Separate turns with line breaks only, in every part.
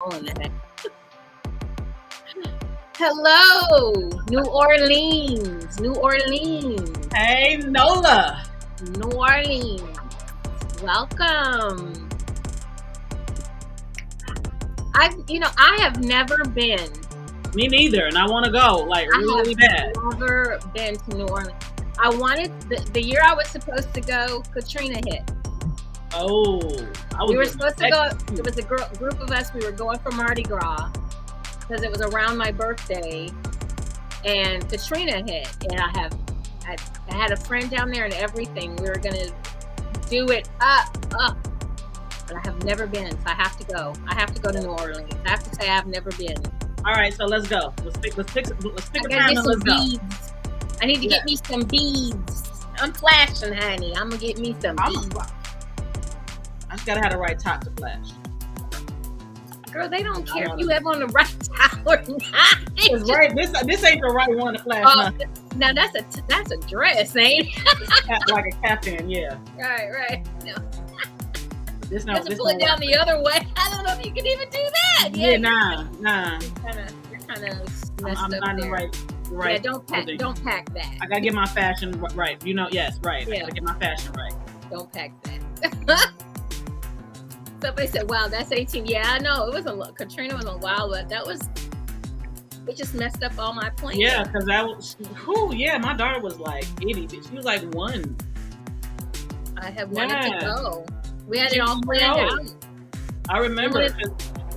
On that. Hello, New Orleans, New Orleans,
Hey, Nola.
New Orleans. Welcome. I have never been.
Me neither, and I want to go, like, really bad.
Never been to New Orleans. I wanted the year I was supposed to go. Katrina hit.
Oh,
we were supposed to go. It was a group of us. We were going for Mardi Gras because it was around my birthday, and Katrina hit. And I had a friend down there and everything. We were gonna do it up, but I have never been, so I have to go. I have to go to New Orleans. I have to say I've never been.
All right, so let's go. Let's pick a time and let's
beads.
go.
I need to get me some beads. I'm flashing, honey. I'm gonna get me some beads.
I just gotta have the right top to flash.
Girl, they don't care if you have on the right top or not.
It's right. This ain't the right one to flash.
No, that's a dress, ain't it?
Like a captain, yeah.
Right. No.
This
you have to pull it down the other way. I don't know if you can even do that.
Yeah, nah.
You're kind of messed
I'm
up
not
there.
Right.
Yeah, don't pack that.
I gotta get my fashion right. Yes, right. Yeah. I gotta get my fashion right.
Don't pack that. Somebody said, "Wow, that's 18." Yeah, I know. It was Katrina was a while, but it just messed up all my plans.
Yeah, because that was. My daughter was like itty. She was like 1.
I have wanted to go. We had it all planned out.
I remember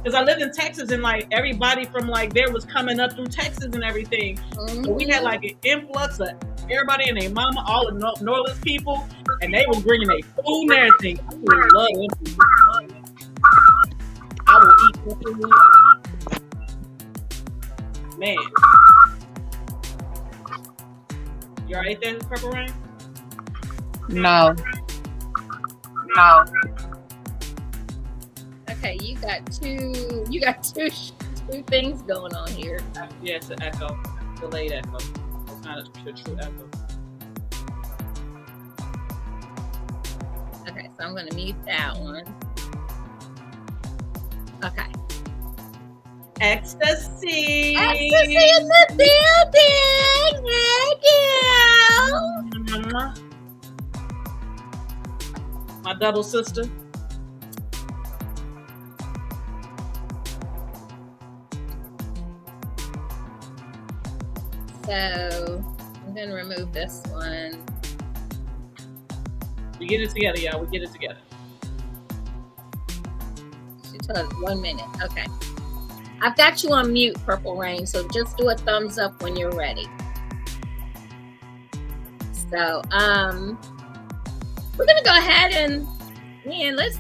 because I lived in Texas and like everybody from like there was coming up through Texas and everything. Mm-hmm. So we had like an influx of everybody and their mama, all the New Orleans people, and they was bringing their food and everything. I would love it. I will eat the food. Man. You alright there, Purple Rain?
No.
Okay, you got two things going on here.
Yeah, it's an echo. Delayed echo. It's not a true echo.
Okay, so I'm gonna mute that one. Okay.
Ecstasy
in the building! Thank you!
My double sister.
So I'm gonna remove this one.
We get it together, y'all. We get it together.
She told us 1 minute. Okay. I've got you on mute, Purple Rain, so just do a thumbs up when you're ready. So we're gonna go ahead and let's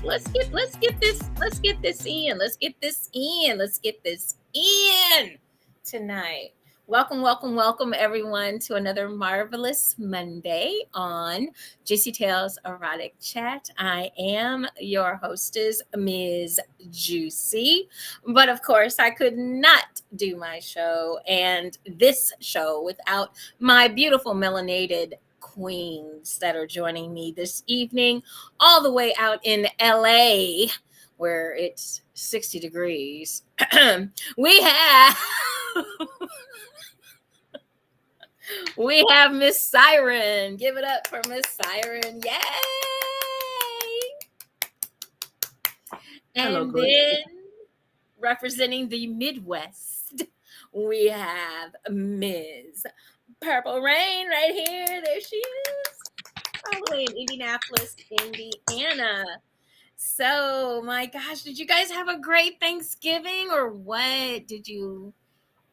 get this in tonight. Welcome everyone to another marvelous Monday on JewCee Tales Erotic Chat. I am your hostess, Ms. JewCee. But of course, I could not do my show and this show without my beautiful melanated queens that are joining me this evening, all the way out in LA, where it's 60 degrees. We have Miss Siren. Give it up for Miss Siren. Yay! And then representing the Midwest, we have Ms. Purple Rain right here. There she is. All the way in Indianapolis, Indiana. So, my gosh, did you guys have a great Thanksgiving or what? Did you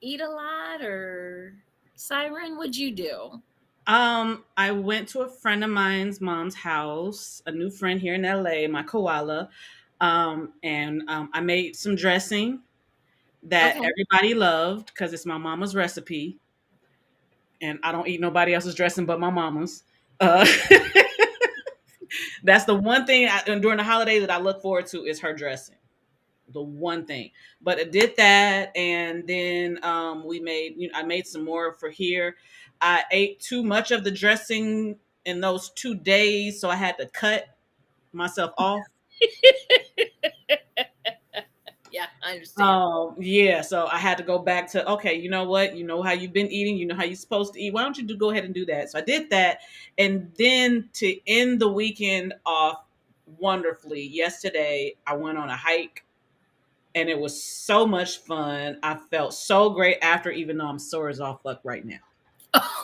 eat a lot or... Siren, what'd you do?
I went to a friend of mine's mom's house, a new friend here in LA, my koala. And I made some dressing that everybody loved because it's my mama's recipe. And I don't eat nobody else's dressing but my mama's. That's the one thing during the holiday that I look forward to is her dressing. The one thing, but I did that, and then I made some more for here. I ate too much of the dressing in those 2 days, so I had to cut myself off.
Yeah, understand.
Yeah, so I had to go back to, okay, you know what? You know how you've been eating, you know how you're supposed to eat. Why don't you go ahead and do that? So I did that. And then to end the weekend off wonderfully, yesterday I went on a hike and it was so much fun. I felt so great after, even though I'm sore as all fuck right now.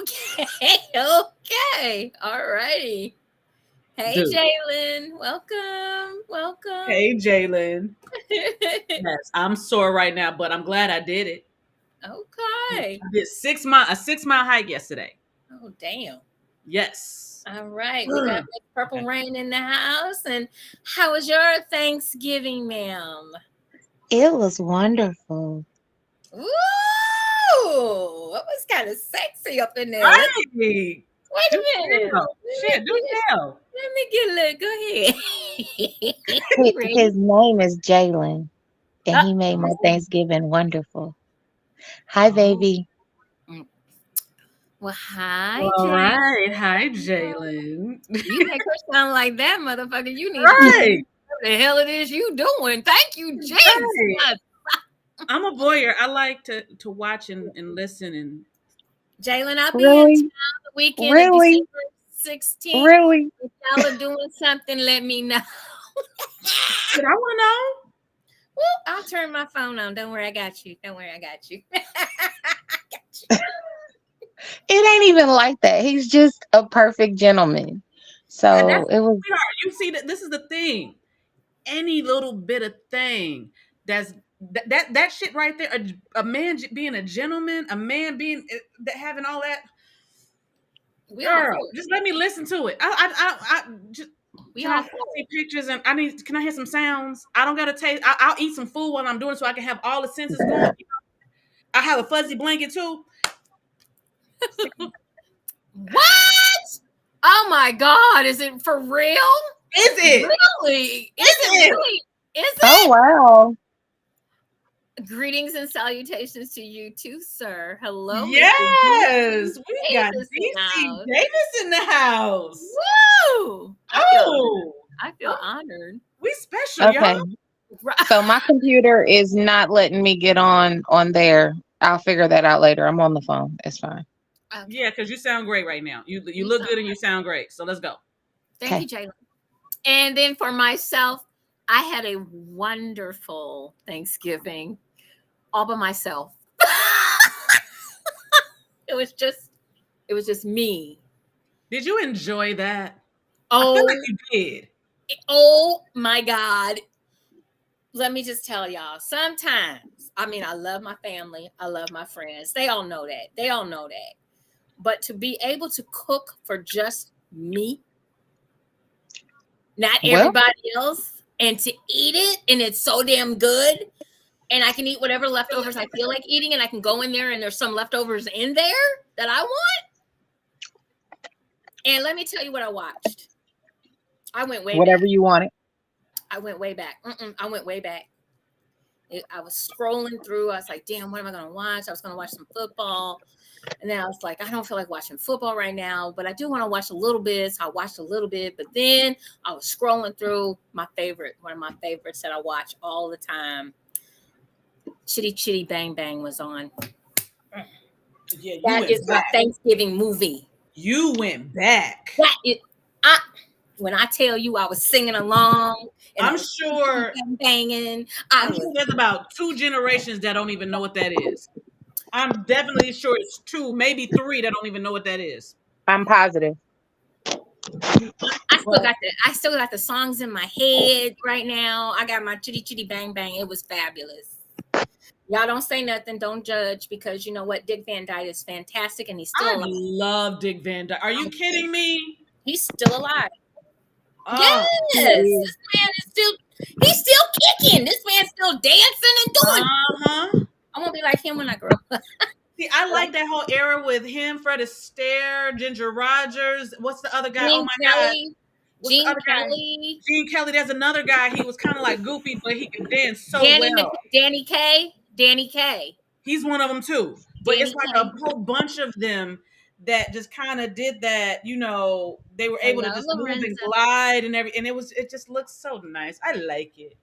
Okay, okay. All righty. Hey,
Dude.
Jalen. Welcome.
Hey, Jalen. Yes, I'm sore right now, but I'm glad I did it.
Okay.
I did a 6 mile hike yesterday.
Oh, damn.
Yes.
All right. We got Miss Purple
Okay.
Rain in the house. And how was your Thanksgiving, ma'am?
It was wonderful.
Ooh, it was kind of sexy up in there.
Right.
Wait
Do
a minute.
tell. Shit, do tell.
Let me get a look. Go ahead.
His,
Ready?
his name is Jalen, and he made my
Oh,
Thanksgiving wonderful. Hi,
oh.
baby.
Well, hi,
All
Jay.
right. Hi, Jalen.
You make her sound like that, motherfucker. You need to tell me
Right.
what the hell it is you doing. Thank you, Jesus.
Right. I'm a voyeur. I like to watch and listen and
Jalen, I'll be in
Really?
town the weekend of
Really?
December 16th.
Really?
If y'all are doing something, let me know.
shit, I want to know.
Well, I'll turn my phone on. Don't worry, I got you. Don't worry, I got you.
It ain't even like that. He's just a perfect gentleman.
And that's
So it was
sweetheart. You see that this is the thing. Any little bit of thing that's that shit right there. A man being a gentleman, a man being that having all that.
We all
Girl,
for it.
just let me listen to it. I just
We all
child,
for
I
it.
see pictures and I need. Can I hear some sounds? I don't gotta taste. I'll eat some food while I'm doing it so I can have all the senses going. I have a fuzzy blanket too.
What? Oh my God. Is it for real?
Is it?
Really? Is it really? Is
oh
it?
wow.
Greetings and salutations to you too, sir. Hello, Mr.
Yes, we got
Davis in the
DC
house.
Davis in the house.
Woo!
Oh,
I feel honored.
we special, y'all.
Okay. So my computer is not letting me get on there. I'll figure that out later. I'm on the phone. It's fine.
Okay.
Yeah, because you sound great right now. You
You
look
sound
good and you sound great. So let's go.
Thank you,
Okay.
Jalen. And then for myself, I had a wonderful Thanksgiving all by myself. it was just me.
Did you enjoy that? I feel
Oh,
like you did.
oh my God. Let me just tell y'all, sometimes, I mean, I love my family. I love my friends. They all know that. They all know that. But to be able to cook for just me, not
Well,
everybody else, and to eat it, and it's so damn good, and I can eat whatever leftovers I feel like eating, and I can go in there and there's some leftovers in there that I want. And let me tell you what I watched. I went way
whatever
back.
you wanted.
I went way back. I went way back. I was scrolling through. I was like, damn, what am I going to watch? I was going to watch some football. And then I was like, I don't feel like watching football right now, but I do want to watch a little bit. So I watched a little bit. But then I was scrolling through one of my favorites that I watch all the time. Chitty Chitty Bang Bang was on.
Yeah, you
That
went
is my
back.
Thanksgiving movie.
You went back.
When I tell you I was singing along and I
I'm
was
sure.
banging,
I'm sure there's about 2 generations that don't even know what that is. I'm definitely sure it's 2, maybe 3 that don't even know what that is.
I'm positive.
But
I still got the songs in my head right now. I got my Chitty Chitty Bang Bang. It was fabulous. Y'all don't say nothing, don't judge, because you know what? Dick Van Dyke is fantastic and he's still
I
alive.
love Dick Van Dyke. Are you kidding me?
He's still alive.
Oh,
Yes. He's still kicking. This man's still dancing and doing.
uh-huh.
I won't be like him when I grow up.
See, I like that whole era with him, Fred Astaire, Ginger Rogers. What's the other guy? Oh
Gene
my God.
Kelly.
What's the other guy? Gene Kelly. There's another guy. He was kind of like goofy, but he could dance so well.
Danny Kaye.
He's one of them too. But it's
Danny
like
Kaye.
a whole bunch of them that just kind of did that. You know, they were able to
Hello,
just move and
Lorenzo.
glide and everything. And it just looks so nice. I like it.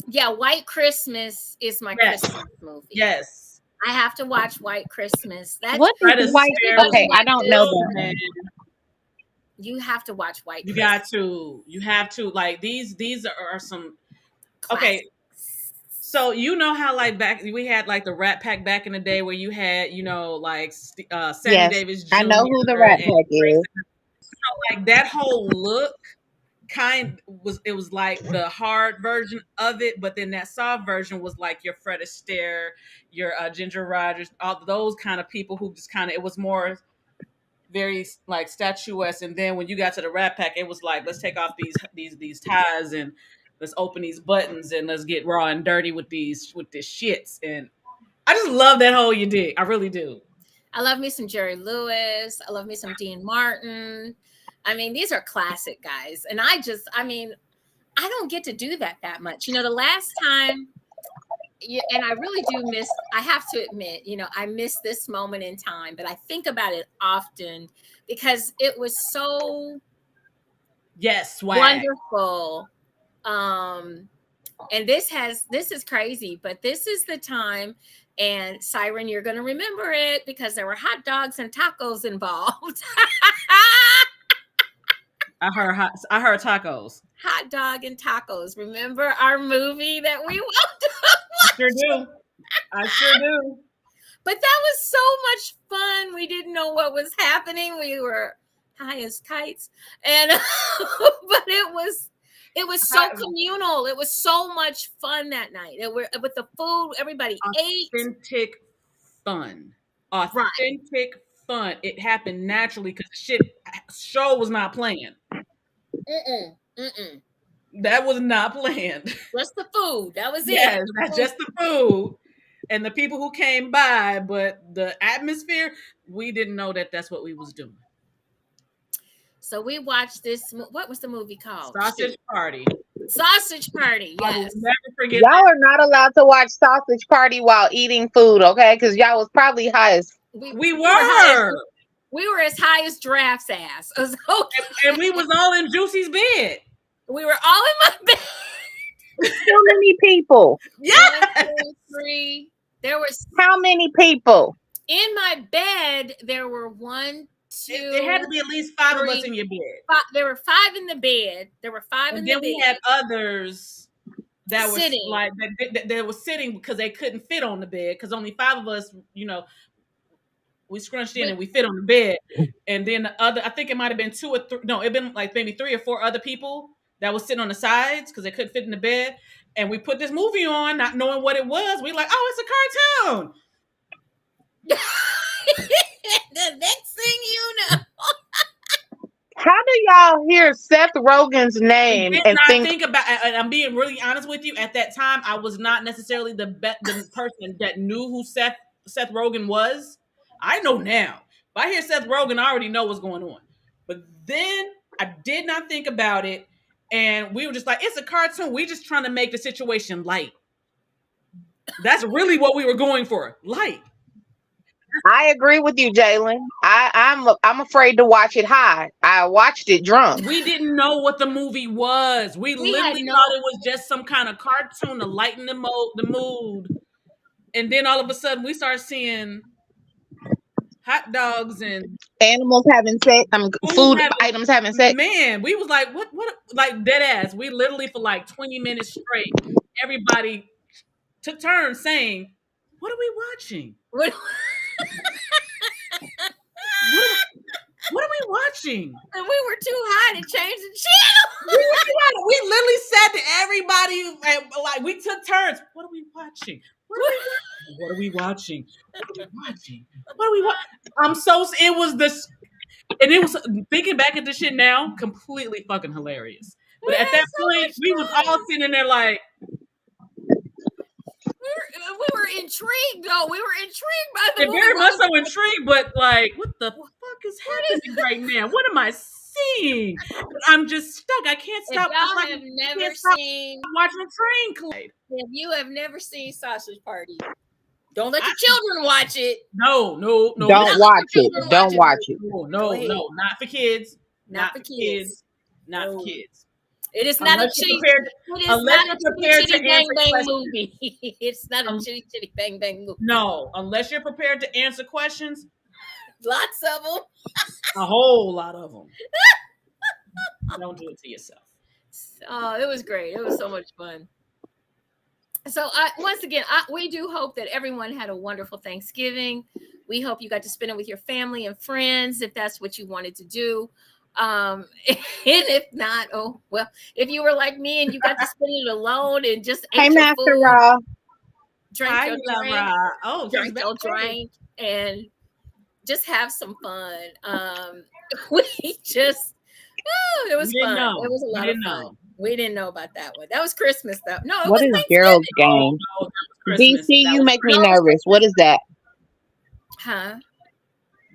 Yeah, White Christmas is my
Yes,
Christmas movie.
yes.
I have to watch White Christmas. That's
What is
Fred
white?
Astaire
everybody
Okay,
was
I don't know
watches.
oh
that
man,
one.
You have to watch White
you
Christmas.
got to, you have to. Like these are some okay.
Classics.
So you know how like back we had like the Rat Pack back in the day where you had like Sammy
Yes,
Davis
I know
Jr.
who the Rat
and
Pack
Frank
is.
Sinatra. Like that whole look it was like the hard version of it, but then that soft version was like your Fred Astaire, your Ginger Rogers, all those kind of people who just kind of it was more very like statuesque. And then when you got to the Rat Pack, it was like let's take off these ties and let's open these buttons and let's get raw and dirty with this shits. And I just love that whole you did. I really do.
I love me some Jerry Lewis. I love me some Dean Martin. I mean, these are classic guys. And I mean, I don't get to do that much. The last time, and I really do miss, I have to admit, I miss this moment in time, but I think about it often because it was so
Yes, swag.
wonderful. And this is crazy, but this is the time. And Siren, you're going to remember it because there were hot dogs and tacos involved.
I heard tacos.
Hot dog and tacos. Remember our movie that we watched?
I sure do. I sure do.
But that was so much fun. We didn't know what was happening. We were high as kites. And but it was so communal. It was so much fun that night. With the food, everybody ate.
Authentic fun.
Right.
Authentic fun. It happened naturally because the show was not planned.
Mm-mm.
That was not planned.
Just the food. That was
Yes,
it.
that's just the food and the people who came by, but the atmosphere, we didn't know that that's what we was doing.
So we watched this. What was the movie called?
Sausage Party.
Sausage Party.
I will
Yes.
never forget
Y'all
that.
are not allowed to watch Sausage Party while eating food, okay? Because y'all was probably high as.
We were.
We were as high as giraffe's ass. It was okay.
And we was all in JewCee's bed.
We were all in my bed.
How many people?
Yeah.
1, 2, 3. There was
How many people?
in my bed. There were 1, 2.
It had to be at least 5 of us in your bed.
There were 5 in the bed. There were 5 in the bed.
And then we had others that were
sitting.
like that were sitting because they couldn't fit on the bed because only 5 of us, we scrunched in and we fit on the bed. And then the other, I think it might have been 2 or 3. No, it'd been like maybe 3 or 4 other people that was sitting on the sides because they couldn't fit in the bed. And we put this movie on, not knowing what it was. We like, oh, it's a cartoon.
The next thing you know.
How do y'all hear Seth Rogen's name and think
about? And I'm being really honest with you. At that time, I was not necessarily the person that knew who Seth Rogen was. I know now. If I hear Seth Rogen, I already know what's going on. But then I did not think about it, and we were just like, it's a cartoon. We're just trying to make the situation light. That's really what we were going for, light.
I agree with you, Jalen. I'm afraid to watch it high. I watched it drunk.
We didn't know what the movie was. We literally thought it was just some kind of cartoon to lighten the mood. And then all of a sudden we start seeing hot dogs and
animals having sex. Items having sex.
Man, we was like, what like dead ass. We literally for like 20 minutes straight, everybody took turns saying, what are we watching? What are we watching?
And we were too high to change the channel.
We literally said to everybody, like we took turns. What are we watching? What are we watching? It was this, and it was thinking back at this shit now, completely fucking hilarious. But at that point, we was all sitting there like,
we were intrigued though. We were intrigued by the movie.
Very much so intrigued, but like, what the fuck is happening right now? What am I seeing? I'm just stuck. I can't stop.
If y'all have never seen
watching a train collide.
If you have never seen Sausage Party, don't let your children watch it.
No.
Don't watch it. Don't watch it.
No, not for kids.
Not for kids.
Not for kids.
It is not a
Unless you're
chitty.
prepared,
It is
unless
not a
you're
chitty
prepared
chitty
to
bang
answer
bang
questions.
movie. It's not a
Um,
chitty chitty bang bang movie.
no, unless you're prepared to answer questions,
Lots of them.
a whole lot of them. Don't do it to yourself.
Oh, it was great. It was so much fun. So once again, we do hope that everyone had a wonderful Thanksgiving. We hope you got to spend it with your family and friends if that's what you wanted to do. And if not, oh well, if you were like me and you got to spend it alone and just
Hey,
ate your
Master
food,
Raw.
drank
Hi,
your drink,
Laura. Oh, she's
drank
back.
your drink, and just have some fun. We just, oh, it was
We didn't
fun. It
know.
was a
We
lot of
didn't
fun.
know.
We didn't know about that one. That was Christmas though. No, it
What
was
is Gerald's
Thanksgiving.
Oh
game?
no, that was Christmas.
DC,
That
you
was
make me
No, it was
nervous. What
Christmas.
is that?
Huh?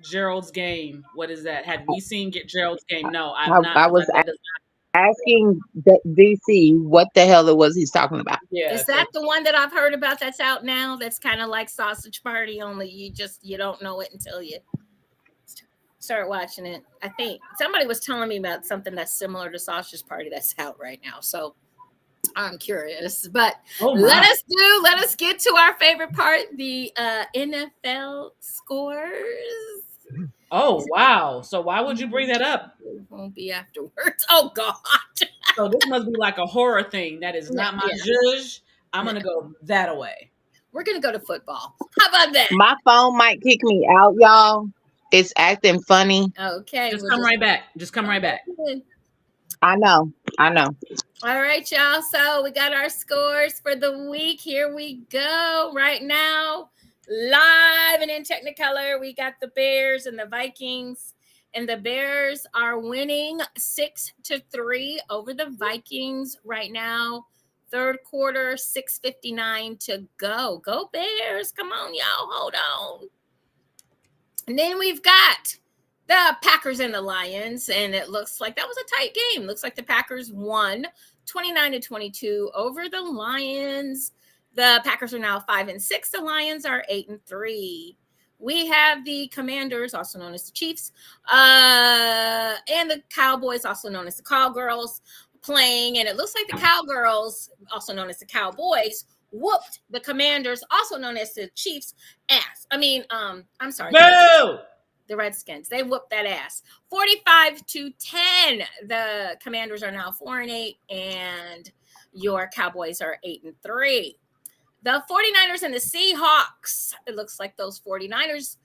Gerald's game. What is that? Have we seen get Gerald's game? No, I've not.
I
Because
was
that does
asking DC what the hell it was he's talking about.
not. Yeah,
Is that the one that I've heard about that's out now? That's kind of like Sausage Party, only you don't know it until you start watching it. I think somebody was telling me about something that's similar to Sausage Party that's out right now. So I'm curious. But
oh
let
my.
us get to our favorite part, the NFL scores.
Oh wow. So why would you bring that up?
It won't be afterwards. Oh God.
So this must be like a horror thing. That is not my
Yeah.
judge. I'm
No.
gonna go that away.
We're gonna go to football. How about that?
My phone might kick me out, y'all. It's acting funny.
Okay,
Just
we'll
come
just
right back. Just come right back.
I know.
All right, y'all. So we got our scores for the week. Here we go. Right now, live and in Technicolor, we got the Bears and the Vikings. And the Bears are winning 6-3 over the Vikings right now. Third quarter, 6:59 to go. Go Bears. Come on, y'all. Hold on. And then we've got the Packers and the Lions, and it looks like that was a tight game. Looks like the Packers won 29-22 over the Lions. The Packers are now 5-6. The Lions are 8-3. We have the Commanders, also known as the Chiefs, and the Cowboys, also known as the Cowgirls, playing. And it looks like the Cowgirls, also known as the Cowboys, whooped the Commanders, also known as the Chiefs, ass. I'm sorry.
Boo!
The Redskins. They whooped that ass. 45-10. The Commanders are now 4-8, and your Cowboys are 8-3. The 49ers and the Seahawks. It looks like those 49ers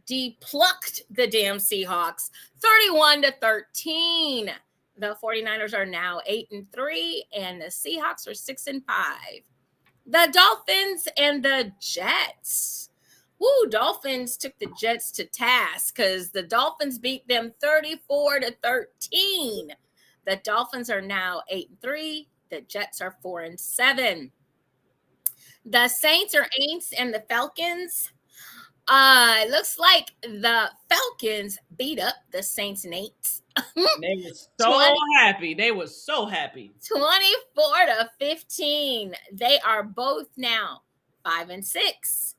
deplucked the damn Seahawks 31-13. The 49ers are now 8-3, and the Seahawks are 6-5. The Dolphins and the Jets. Woo, Dolphins took the Jets to task because the Dolphins beat them 34-13. The Dolphins are now 8-3. The Jets are 4-7. The Saints are Aints and the Falcons. It looks like the Falcons beat up the Saints and Aints.
They were so happy. They were so happy.
24-15. They are both now 5-6.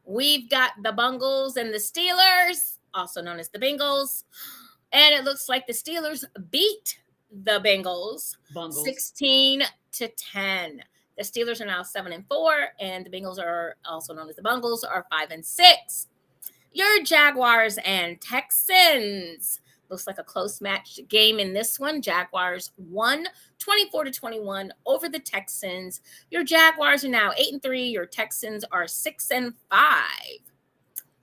We've got the Bungles and the Steelers, also known as the Bengals. And it looks like the Steelers beat the Bengals 16-10. The Steelers are now 7-4, and the Bengals are also known as the Bungles are 5-6. Your Jaguars and Texans. Looks like a close match game in this one. Jaguars won 24-21 over the Texans. Your Jaguars are now 8-3. Your Texans are 6-5.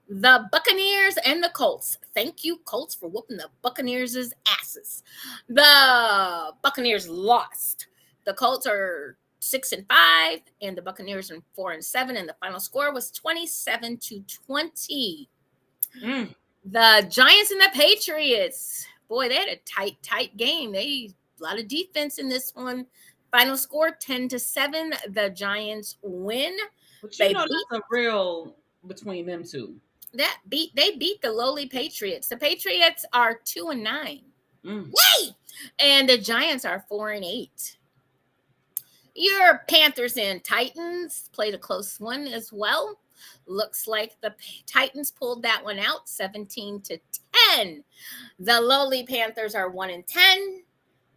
The Buccaneers and the Colts. Thank you, Colts, for whooping the Buccaneers' asses. The Buccaneers lost. The Colts are 6-5, and the Buccaneers are 4-7, and the final score was 27-20. The Giants and the Patriots. Boy, they had a tight game. A lot of defense in this one. Final score 10-7. The Giants win.
But that's a real between them two.
They beat the lowly Patriots. The Patriots are 2-9. Yay! And the Giants are 4-8. Your Panthers and Titans played a close one as well. Looks like the Titans pulled that one out 17-10. The lowly Panthers are 1-10.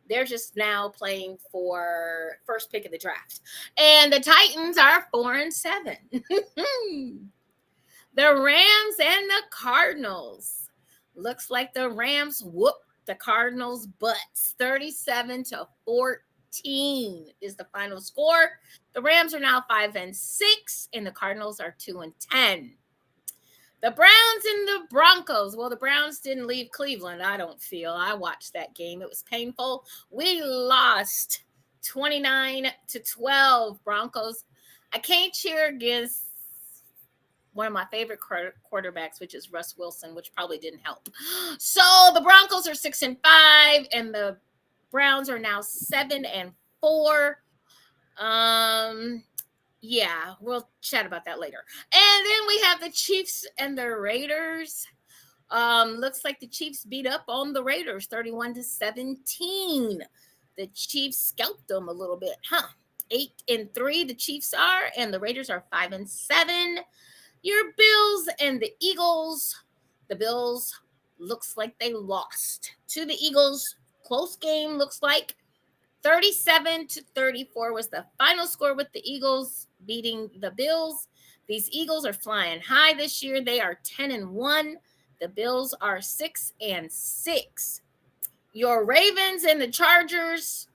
They're just now playing for first pick of the draft. And the Titans are 4-7. The Rams and the Cardinals. Looks like the Rams whooped the Cardinals' butts. 37-14 is the final score. The Rams are now 5-6, and the Cardinals are 2-10. The Browns and the Broncos. Well, the Browns didn't leave Cleveland, I don't feel. I watched that game. It was painful. We lost 29-12. Broncos. I can't cheer against one of my favorite quarterbacks, which is Russ Wilson, which probably didn't help. So the Broncos are 6-5, and the Browns are now 7-4. Yeah, we'll chat about that later. And then we have the Chiefs and the Raiders. Looks like the Chiefs beat up on the Raiders 31-17. The Chiefs scalped them a little bit, huh? 8-3 the Chiefs are, and the Raiders are 5-7. Your Bills and the Eagles. The Bills looks like they lost to the Eagles. Close game, looks like. 37-34 was the final score, with the Eagles beating the Bills. These Eagles are flying high this year. They are 10-1. The Bills are 6-6. Your Ravens and the Chargers.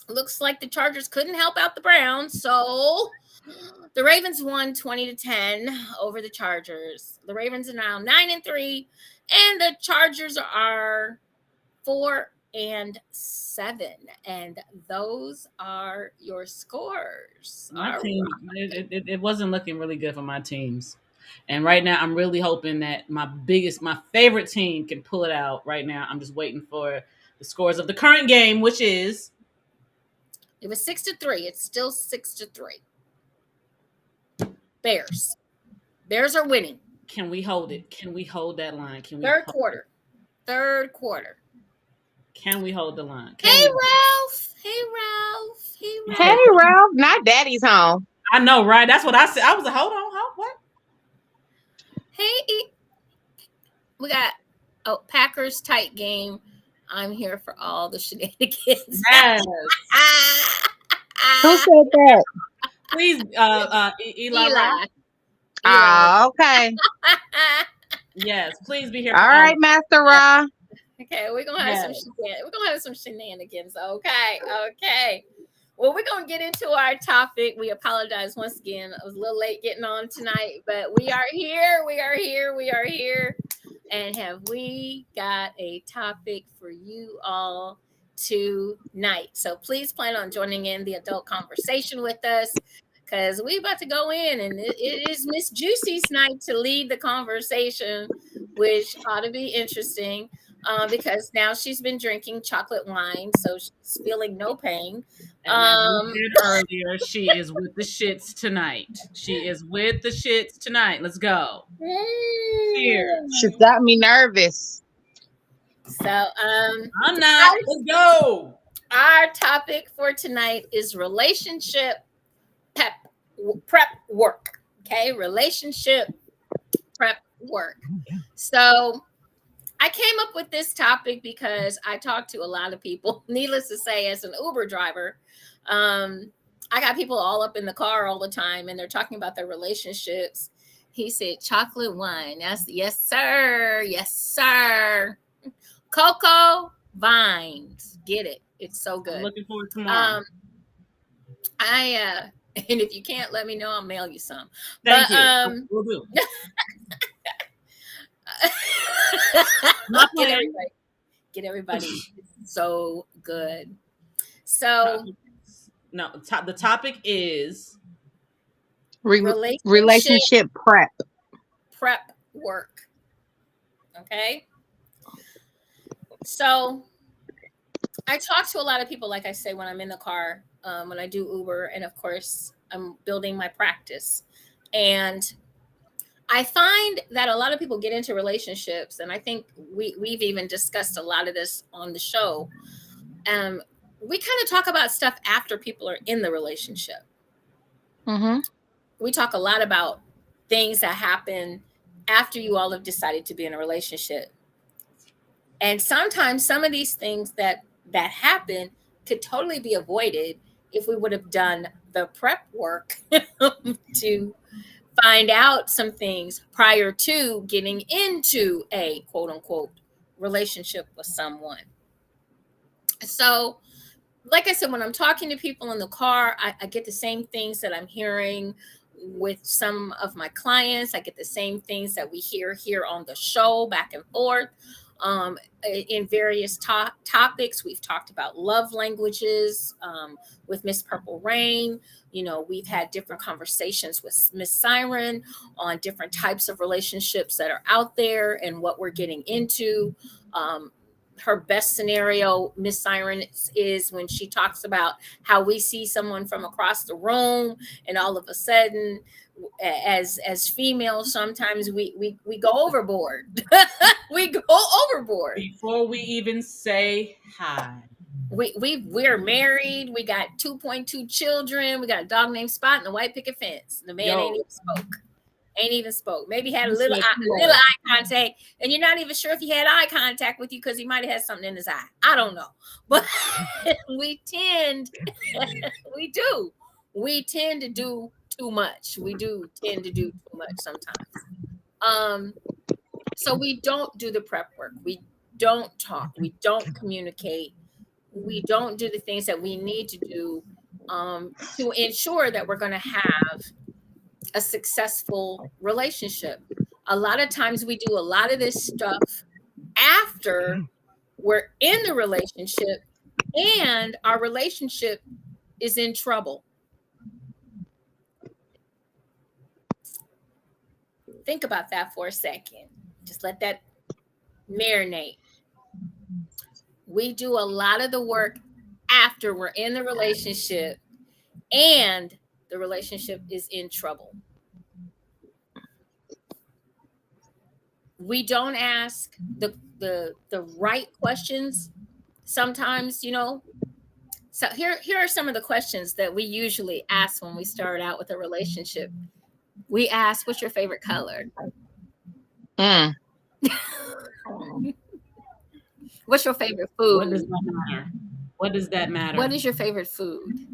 Looks like the Chargers couldn't help out the Browns, so the Ravens won 20-10 over the Chargers. The Ravens are now 9-3, and the Chargers are 4-7, and those are your scores.
My team, it wasn't looking really good for my teams. And right now, I'm really hoping that my favorite team can pull it out right now. I'm just waiting for the scores of the current game, which is...
It was 6-3. It's still 6-3. Bears. Bears are winning.
Can we hold it? Can we hold that line?
Third quarter.
Can we hold the line?
Hey, Ralph.
Hey, Ralph. Not Daddy's home.
I know, right? That's what I said. I was like, hold on. What?
Hey, we got Packers tight game. I'm here for all the shenanigans.
Yes.
Who said that?
Please, Eli.
Oh, okay.
Yes, please be here.
All right, Master Ra.
Okay, we're gonna have some shenanigans. Okay. Well, we're gonna get into our topic. We apologize once again. I was a little late getting on tonight, but we are here. And have we got a topic for you all tonight? So please plan on joining in the adult conversation with us, because we about to go in, and it is Miss JewCee's night to lead the conversation, which ought to be interesting, because now she's been drinking chocolate wine, so she's feeling no pain.
And as we said earlier, she is with the shits tonight. Let's go. Cheers.
She's got me nervous.
So,
I'm not. Let's go.
Our topic for tonight is relationship prep work. Okay, relationship prep work. So I came up with this topic because I talk to a lot of people. Needless to say, as an Uber driver, I got people all up in the car all the time, and they're talking about their relationships. He said chocolate wine. That's yes, sir. Cocoa vines. Get it. It's so good.
I'm looking forward to tomorrow.
And if you can't let me know, I'll mail you some.
Thank you. We'll do.
Get everybody. It's so good. So
the topic is
relationship prep
work. Okay. So I talk to a lot of people, like I say, when I'm in the car, when I do Uber, and of course I'm building my practice. And I find that a lot of people get into relationships, and I think we've even discussed a lot of this on the show. We kind of talk about stuff after people are in the relationship.
Mm-hmm.
We talk a lot about things that happen after you all have decided to be in a relationship. And sometimes some of these things that that happen could totally be avoided if we would have done the prep work to find out some things prior to getting into a quote unquote relationship with someone. So, like I said, when I'm talking to people in the car, I get the same things that I'm hearing with some of my clients. I get the same things that we hear here on the show back and forth. In various topics, we've talked about love languages with Miss Purple Rain. We've had different conversations with Miss Siren on different types of relationships that are out there and what we're getting into. Her best scenario, Miss Siren, is when she talks about how we see someone from across the room, and all of a sudden, as females, sometimes we go overboard. We go overboard
before we even say hi.
We're married. We got 2.2 children. We got a dog named Spot and a white picket fence. The man ain't even spoke. Maybe had a little eye contact, and you're not even sure if he had eye contact with you because he might have had something in his eye. I don't know, but we tend to do too much. We do tend to do too much sometimes. So we don't do the prep work. We don't talk. We don't communicate. We don't do the things that we need to do to ensure that we're going to have a successful relationship. A lot of times we do a lot of this stuff after we're in the relationship and our relationship is in trouble. Think about that for a second. Just let that marinate. We do a lot of the work after we're in the relationship and the relationship is in trouble. We don't ask the right questions sometimes, So here are some of the questions that we usually ask when we start out with a relationship. We ask, what's your favorite color? What's your favorite food?
What does that matter? What does that matter?
What is your favorite food?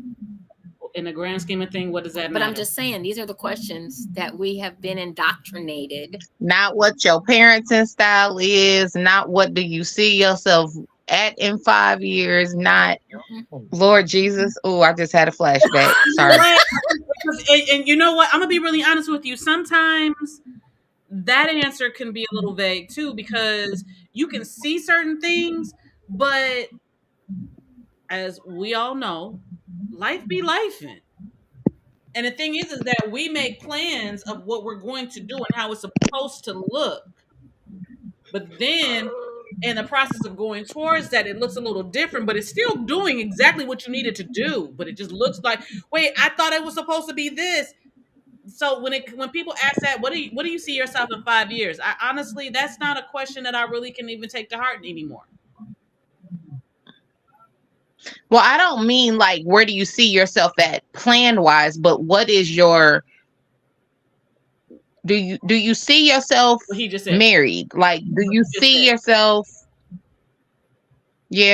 In the grand scheme of things, what does that matter?
But I'm just saying, these are the questions that we have been indoctrinated.
Not what your parenting style is, not what do you see yourself at in 5 years, not Lord Jesus. Oh, I just had a flashback. Sorry.
And you know what? I'm gonna be really honest with you. Sometimes that answer can be a little vague too, because you can see certain things, but as we all know, life be lifing. And the thing is that we make plans of what we're going to do and how it's supposed to look. But then in the process of going towards that, it looks a little different, but it's still doing exactly what you needed to do. But it just looks like, wait, I thought it was supposed to be this. So when people ask that, what do you see yourself in 5 years? Honestly, that's not a question that I really can even take to heart anymore.
Well, I don't mean like where do you see yourself at plan wise, but what is your do you see yourself
What he just said.
Married? Like do you see yourself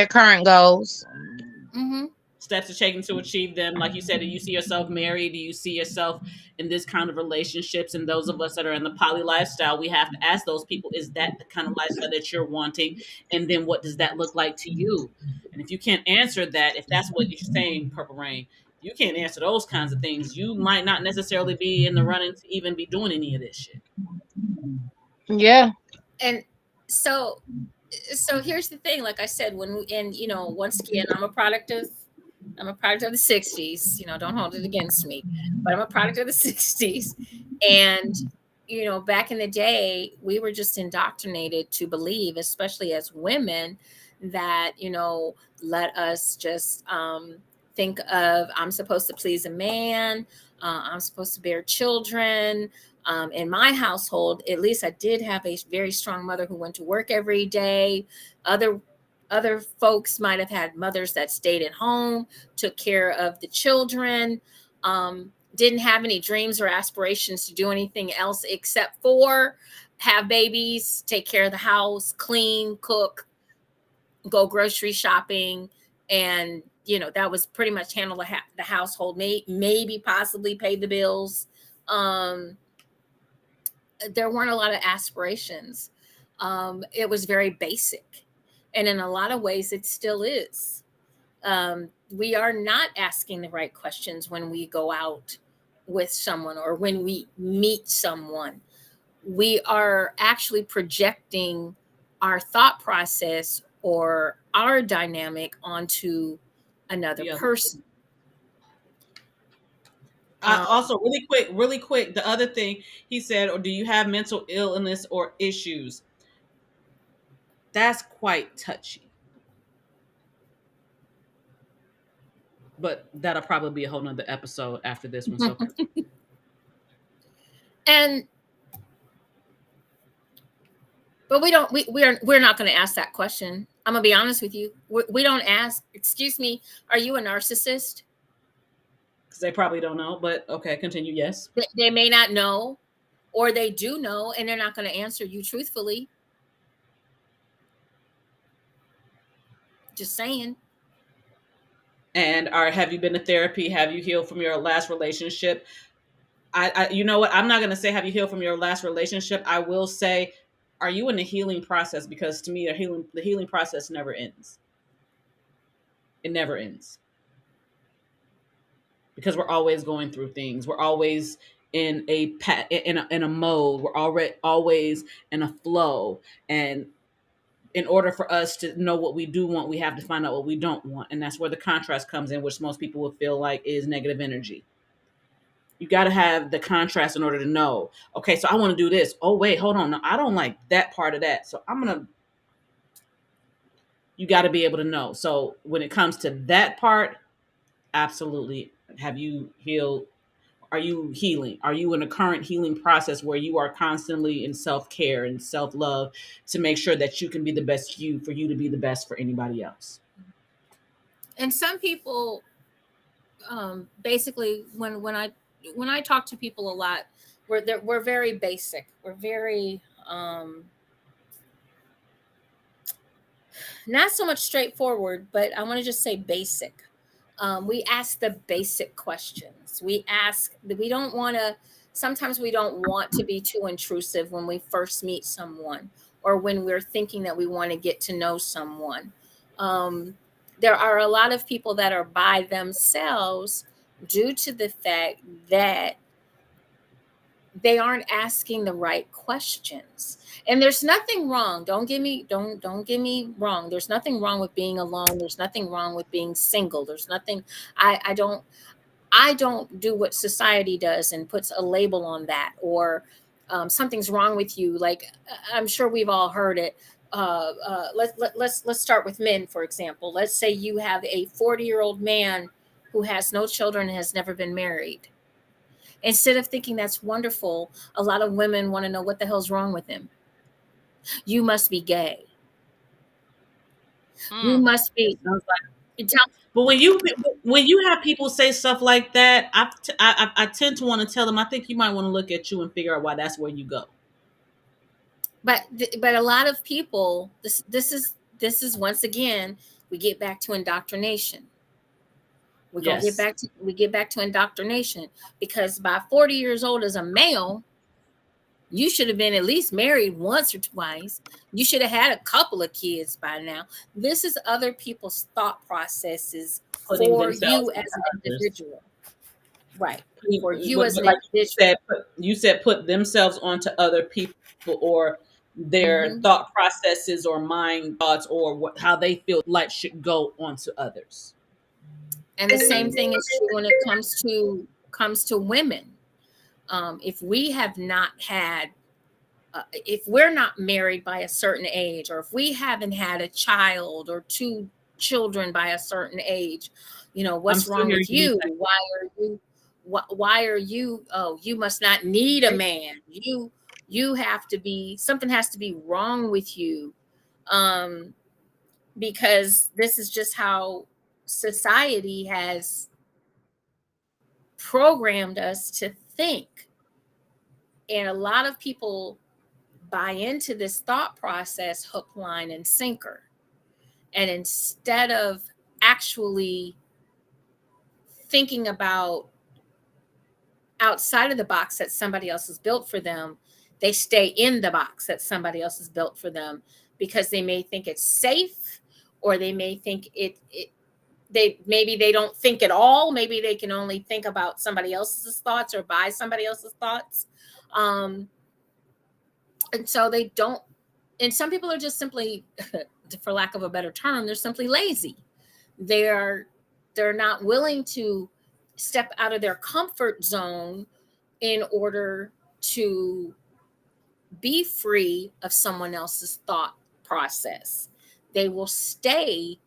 current goals?
Mm-hmm.
Steps to taking to achieve them. Like you said, do you see yourself married? Do you see yourself in this kind of relationships? And those of us that are in the poly lifestyle, we have to ask those people, is that the kind of lifestyle that you're wanting? And then what does that look like to you? And if you can't answer that, if that's what you're saying, Purple Rain, you can't answer those kinds of things, you might not necessarily be in the running to even be doing any of this shit.
Yeah.
And so here's the thing, like I said, once again, I'm a product of the 60s, don't hold it against me, but I'm a product of the 60s. And, back in the day, we were just indoctrinated to believe, especially as women, that, let us just think of, I'm supposed to please a man, I'm supposed to bear children. In my household, at least I did have a very strong mother who went to work every day. Other folks might have had mothers that stayed at home, took care of the children, didn't have any dreams or aspirations to do anything else except for have babies, take care of the house, clean, cook, go grocery shopping, and that was pretty much handle the household, maybe possibly pay the bills. um there weren't a lot of aspirations. It was very basic, and in a lot of ways it still is. We are not asking the right questions when we go out with someone or when we meet someone. We are actually projecting our thought process or our dynamic onto another
Yeah.
person.
Also, really quick, the other thing he said, or do you have mental illness or issues? That's quite touchy. But that'll probably be a whole nother episode after this one. So
And but we're not going to ask that question. I'm gonna be honest with you. We don't ask, excuse me, are you a narcissist?
because they probably don't know. But okay, continue. Yes.
They may not know, or they do know, and they're not going to answer you truthfully. Just saying.
And have you been to therapy? Have you healed from your last relationship? You know what? I'm not going to say have you healed from your last relationship. I will say, are you in the healing process? Because to me, the healing process never ends. It never ends because we're always going through things. We're always in a mode. We're already always in a flow, and in order for us to know what we do want, we have to find out what we don't want, and that's where the contrast comes in, which most people would feel like is negative energy. You got to have the contrast in order to know, okay, so I want to do this. Oh, wait, hold on. No, I don't like that part of that. So you got to be able to know. So when it comes to that part, absolutely. Have you healed? Are you healing? Are you in a current healing process where you are constantly in self care and self love to make sure that you can be the best you for you to be the best for anybody else?
And some people, basically, when I talk to people a lot, we're very basic. We're very not so much straightforward, but I want to just say basic. We ask the basic questions. We don't want to, sometimes we don't want to be too intrusive when we first meet someone or when we're thinking that we want to get to know someone. There are a lot of people that are by themselves due to the fact that they aren't asking the right questions. And there's nothing wrong, don't get me wrong, there's nothing wrong with being alone, there's nothing wrong with being single, there's nothing. I don't do what society does and puts a label on that, or something's wrong with you. Like, I'm sure we've all heard it. Let's start with men, for example. Let's say you have a 40-year-old man who has no children and has never been married. Instead of thinking that's wonderful, a lot of women want to know what the hell's wrong with him. You must be gay. You must be.
But when you have people say stuff like that, I tend to want to tell them, I think you might want to look at you and figure out why that's where you go.
But a lot of people, this is once again, we get back to indoctrination. We're gonna get back to indoctrination, because by 40 years old as a male, you should have been at least married once or twice. You should have had a couple of kids by now. This is other people's thought processes for you as an individual. Right. For you as an individual.
You said put themselves onto other people, or their thought processes or mind thoughts, or how they feel life should go onto others.
And the same thing is true when it comes to women. If we have not had, if we're not married by a certain age, or if we haven't had a child or two children by a certain age, what's wrong with you? Why are you? Oh, you must not need a man. You have to be, something has to be wrong with you, because this is just how society has programmed us to think. And a lot of people buy into this thought process hook, line, and sinker. And instead of actually thinking about outside of the box that somebody else has built for them. They stay in the box that somebody else has built for them because they may think it's safe, or they may think they don't think at all. Maybe they can only think about somebody else's thoughts or by somebody else's thoughts. Um, and so they don't, and some people are just simply, for lack of a better term, they're simply lazy. They're they're not willing to step out of their comfort zone in order to be free of someone else's thought process. They will stay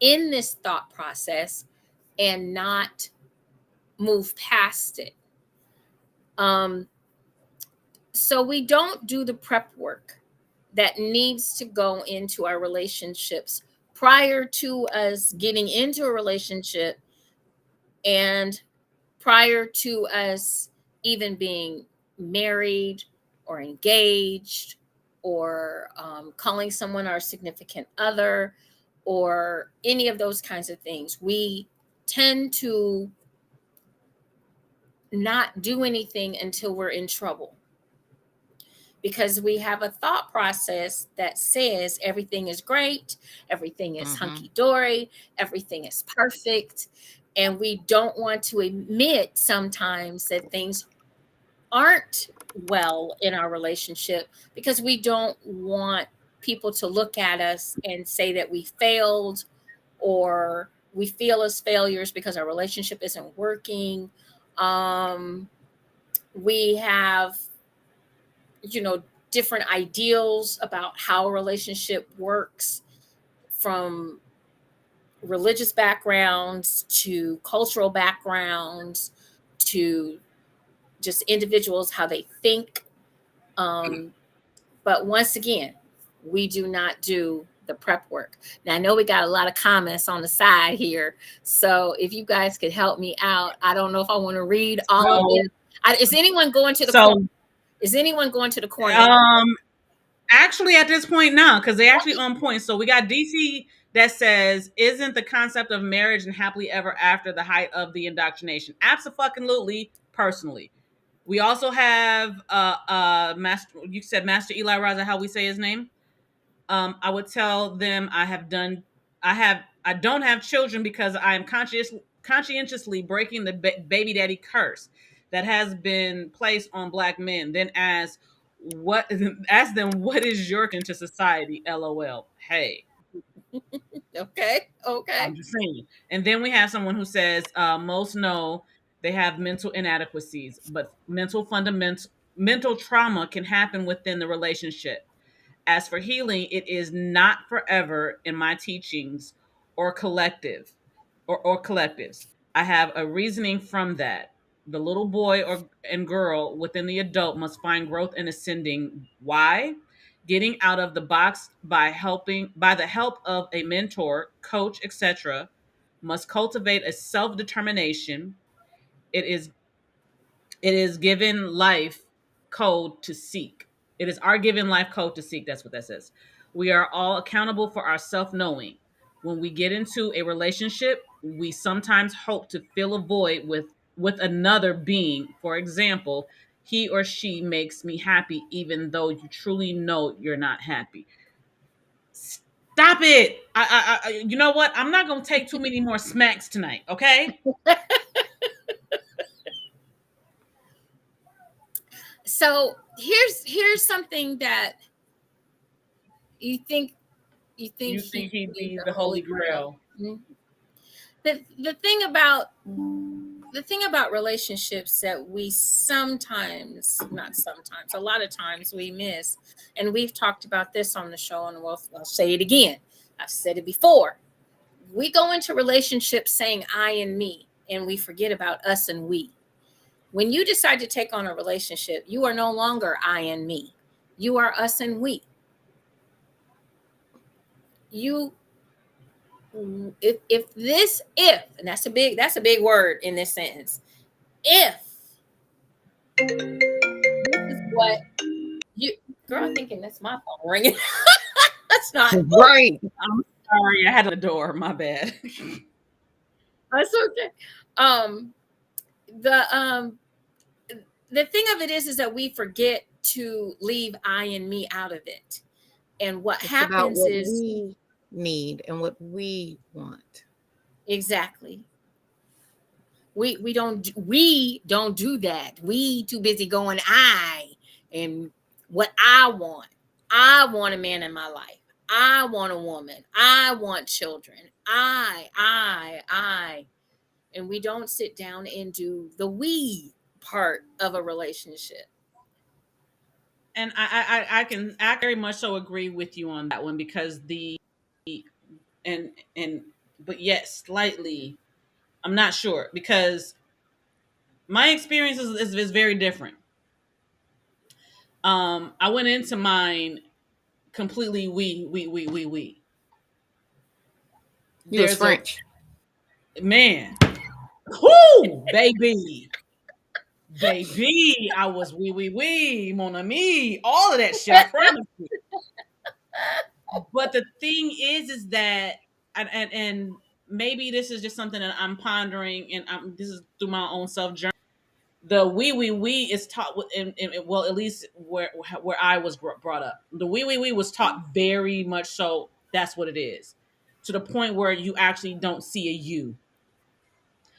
in this thought process and not move past it. Um, so we don't do the prep work that needs to go into our relationships prior to us getting into a relationship, and prior to us even being married or engaged, or calling someone our significant other, or any of those kinds of things. We tend to not do anything until we're in trouble, because we have a thought process that says everything is great, everything is hunky dory, everything is perfect. And we don't want to admit sometimes that things aren't well in our relationship, because we don't want people to look at us and say that we failed, or we feel as failures because our relationship isn't working. We have, different ideals about how a relationship works, from religious backgrounds to cultural backgrounds to just individuals, how they think. But once again, we do not do the prep work. Now, I know we got a lot of comments on the side here. So if you guys could help me out, I don't know if I want to read all of it. Is anyone going to the corner? Is anyone going to the corner?
Actually, at this point, no, because they actually on point. So we got DC that says, "Isn't the concept of marriage and happily ever after the height of the indoctrination?" Absolutely, personally. We also have Master. You said Master Eli Raza, how we say his name. I would tell them I don't have children because I am conscientiously breaking the baby daddy curse that has been placed on black men. Then ask them what is your into society. LOL. Hey.
Okay.
I'm just saying. And then we have someone who says most know they have mental inadequacies, but mental trauma can happen within the relationship. As for healing, it is not forever in my teachings or collectives. I have a reasoning from that. The little boy and girl within the adult must find growth in ascending. Why? Getting out of the box by the help of a mentor, coach, etc. Must cultivate a self-determination. It is it is given life code to seek. It is our given life code to seek. That's what that says. We are all accountable for our self knowing. When we get into a relationship, we sometimes hope to fill a void with another being. For example, he or she makes me happy, even though you truly know you're not happy. Stop it! You know what? I'm not gonna take too many more smacks tonight. Okay.
So here's something that you think
You
he'd
think he'd
be
be
the
the
holy
holy
grail.
grail?
Mhm. The thing about relationships that we sometimes, not sometimes, a lot of times we miss, and we've talked about this on the show, and I'll say it again. I've said it before. We go into relationships saying I and me, and we forget about us and we. When you decide to take on a relationship, you are no longer I and me. You are us and we. You if and that's a big word in this sentence. If this is what you girl, I'm thinking that's my phone ringing. That's not.
Right.
Sorry, I had the door. My bad.
That's okay. Um, the um, the thing of it is that we forget to leave I and me out of it. And what
It's about
happens
what
is
we need and what we want.
exactly we don't do that. We too busy going I and what I want. I want a man in my life. I want a woman. I want children. I. And we don't sit down and do the we part of a relationship.
And I very much so agree with you on that one because and but yes, slightly, I'm not sure because my experience is very different. I went into mine completely we.
You was
There's a
French.
man, whoo, baby, I was we, mon ami, all of that shit. I promise you. But the thing is that and maybe this is just something that I'm pondering, and this is through my own self journey. The we is taught well, at least where I was brought up. The we was taught very much so. That's what it is, to the point where you actually don't see a you.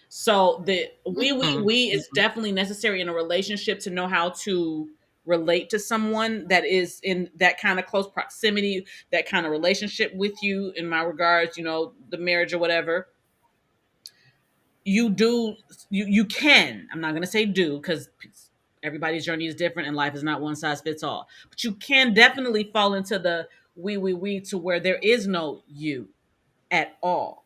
So the
Mm-mm.
we is definitely necessary in a relationship to know how to relate to someone that is in that kind of close proximity, that kind of relationship with you. In my regards, the marriage or whatever, you do you can. I'm not gonna say do because everybody's journey is different and life is not one size fits all. But you can definitely fall into the we to where there is no you at all.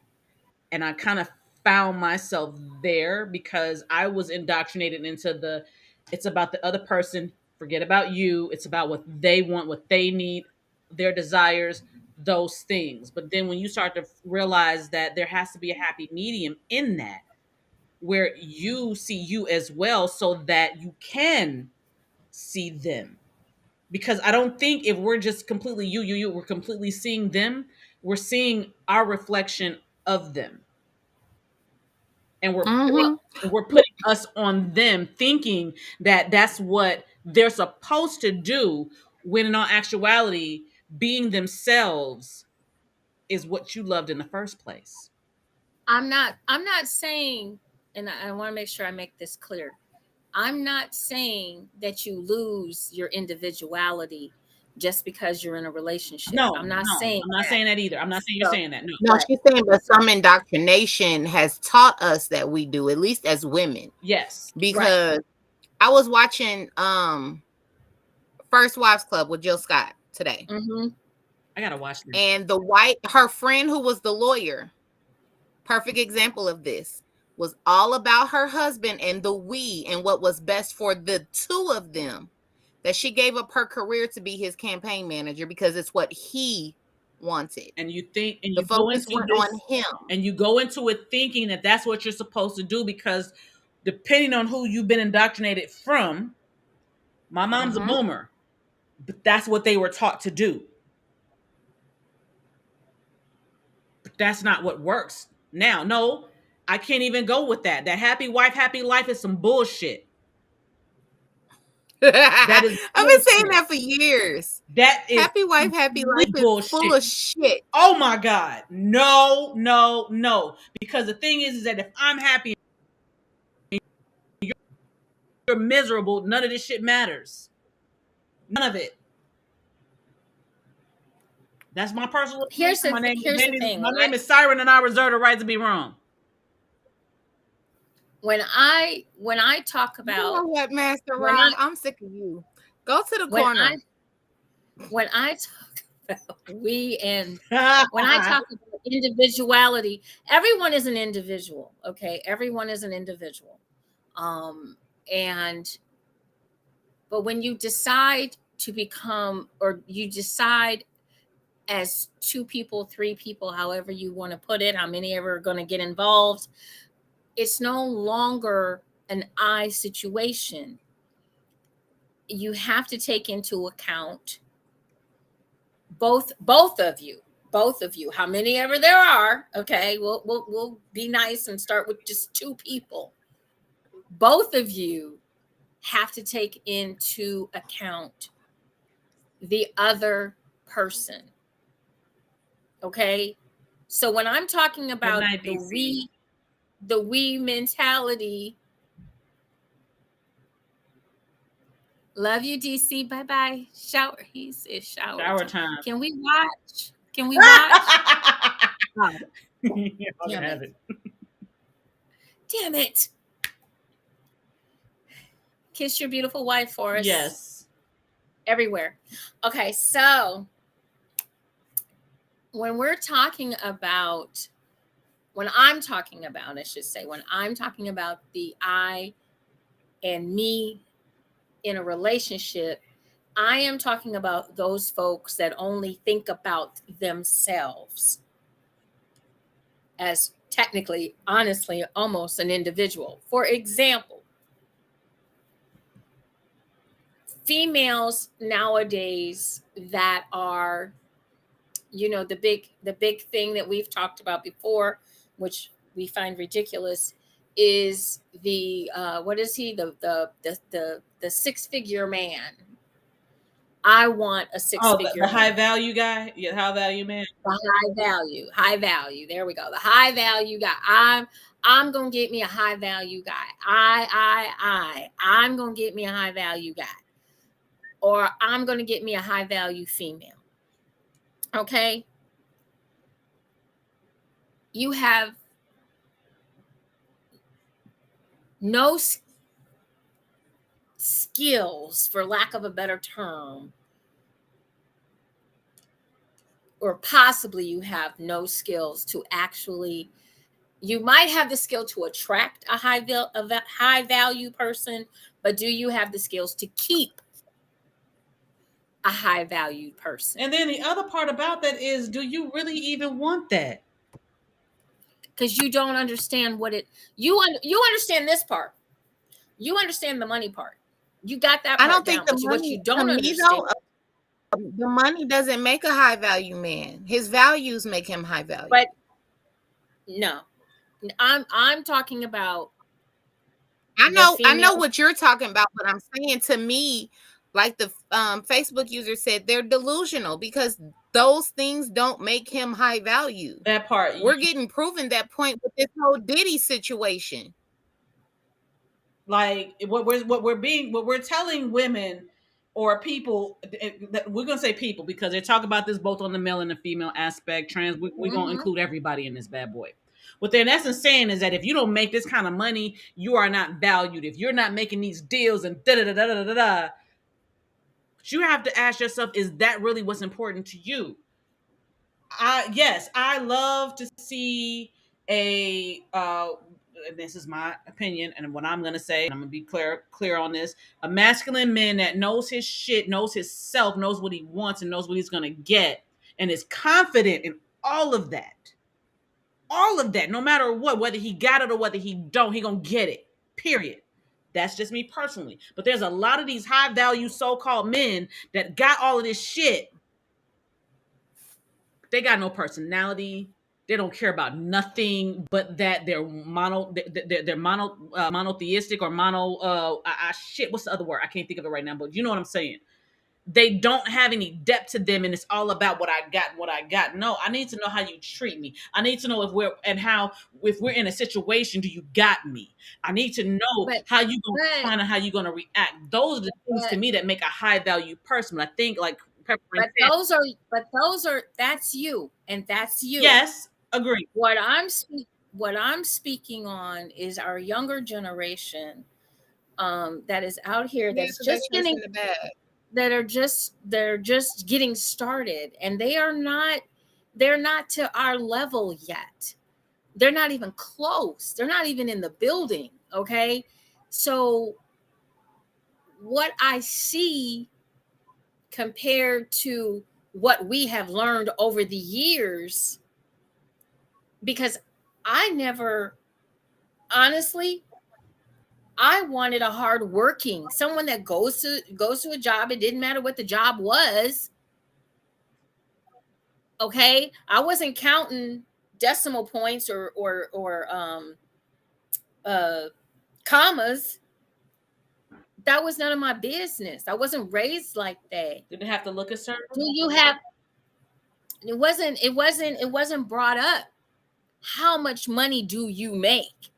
And I kind of found myself there because I was indoctrinated into it's about the other person, forget about you. It's about what they want, what they need, their desires, those things. But then when you start to realize that there has to be a happy medium in that, where you see you as well so that you can see them. Because I don't think if we're just completely you, we're completely seeing them, we're seeing our reflection of them, and
Mm-hmm.
we're putting us on them, thinking that that's what they're supposed to do, when in all actuality, being themselves is what you loved in the first place.
I'm not saying, and I want to make sure I make this clear. I'm not saying that you lose your individuality just because you're in a relationship.
No,
I'm not
no,
saying
I'm not
that.
saying that either. I'm not saying you're
So,
saying that. No.
No,
but
she's saying, but some indoctrination has taught us that we do, at least as women.
Yes.
right.
Because I was watching First Wives Club with Jill Scott today.
Mm-hmm.
I gotta watch this.
And her friend who was the lawyer, perfect example of this, was all about her husband and the we and what was best for the two of them. That she gave up her career to be his campaign manager because it's what he wanted.
And you think, and
The
you go
focus
into
went on
this,
him.
and you go into it thinking that that's what you're supposed to do, because depending on who you've been indoctrinated from, my mom's a
Mm-hmm.
boomer, but that's what they were taught to do. But that's not what works now. No, I can't even go with that. That happy wife, happy life is some bullshit. That is
I've been saying
bullshit.
that for years.
That is
Happy wife, happy life
complete
is full
bullshit.
of shit.
Oh my God. No, no, no. Because the thing is that if I'm happy, you're miserable, none of this shit matters. None of it. That's my personal opinion.
Here's the thing.
My name is Siren, and I reserve the right to be wrong.
When I talk
You know
about
what, Master
when I
Rob? I'm sick of you. Go to the
when I
corner.
when I talk about we and when I talk about individuality, everyone is an individual. Okay, everyone is an individual. Um, and but when you decide to become, or you decide as two people, three people, however you want to put it, how many ever are going to get involved, it's no longer an I situation. You have to take into account both of you. both of you, how many ever there are, okay, we'll be nice and start with just 2 people. Both of you have to take into account the other person. Okay? So when I'm talking about
night, DC.
the we mentality. Love you, DC. Bye bye. Shower. He said shower
time.
Can we watch? Can we watch? Oh,
Damn
it.
it.
Damn it. Kiss your beautiful wife for us.
Yes.
Everywhere. Okay, so when I'm talking about, I should say, when I'm talking about the I and me in a relationship, I am talking about those folks that only think about themselves as technically, honestly, almost an individual. For example, females nowadays that are, the big thing that we've talked about before, which we find ridiculous, is the what is he, the 6-figure man. I want a 6-figure
the high
man.
value guy. Yeah, high value man.
The high value. There we go. The high value guy. I'm gonna get me a high value guy. I'm gonna get me a high value guy, or I'm gonna get me a high value female. Okay. You have no skills, for lack of a better term, or possibly you have no skills to actually. You might have the skill to attract a high value person, but do you have the skills to keep a high valued person?
And then the other part about that is, do you really even want that?
Because you don't understand what it. You understand this part. You understand the money part. You got that part
I don't
down.
think the
But what
money,
you
to
don't
me
understand.
though, the money doesn't make a high value man. His values make him high value.
But no, I'm talking about.
I know what you're talking about, but I'm saying, to me, like the Facebook user said, they're delusional because those things don't make him high value.
That part.
We're getting proven that point with this whole Diddy situation.
Like what we're telling women or people, we're gonna say people because they talk about this both on the male and the female aspect. Trans, we're gonna include everybody in this bad boy. What they're in essence saying is that if you don't make this kind of money, you are not valued. If you're not making these deals and da da da da da da, but you have to ask yourself, is that really what's important to you? Yes, I love to see a this is my opinion and what I'm gonna say, and I'm gonna be clear on this. A masculine man that knows his shit, knows his self, knows what he wants, and knows what he's gonna get, and is confident in all of that. All of that, no matter what, whether he got it or whether he don't, he gonna get it. Period. That's just me personally. But there's a lot of these high value so-called men that got all of this shit. They got no personality. They don't care about nothing but that they're monotheistic or shit. What's the other word? I can't think of it right now, but you know what I'm saying. They don't have any depth to them, and it's all about what I got and what I got. No, I need to know how you treat me. I need to know if we're in a situation, do you got me? I need to know how you gonna respond and how you gonna react. Those are the things to me that make a high value person. I think like
that's you, and that's you.
Yes, agree.
What I'm speaking on is our younger generation that is out here that's just getting
in the bag.
They're just getting started, and they're not to our level yet. They're not even close. They're not even in the building. Okay. So what I see compared to what we have learned over the years, because honestly, I wanted a hardworking, someone that goes to a job. It didn't matter what the job was. Okay, I wasn't counting decimal points or uh commas. That was none of my business. I wasn't raised like that.
Did it have to look a certain?
Do you have? It wasn't brought up. How much money do you make?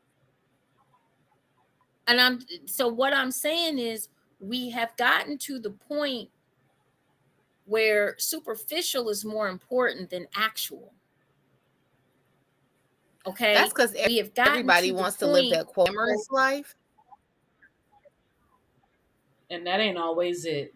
And what I'm saying is we have gotten to the point where superficial is more important than actual. Okay,
That's because
we have gotten
everybody
to the
wants to live
point,
that glamorous life.
And that ain't always it.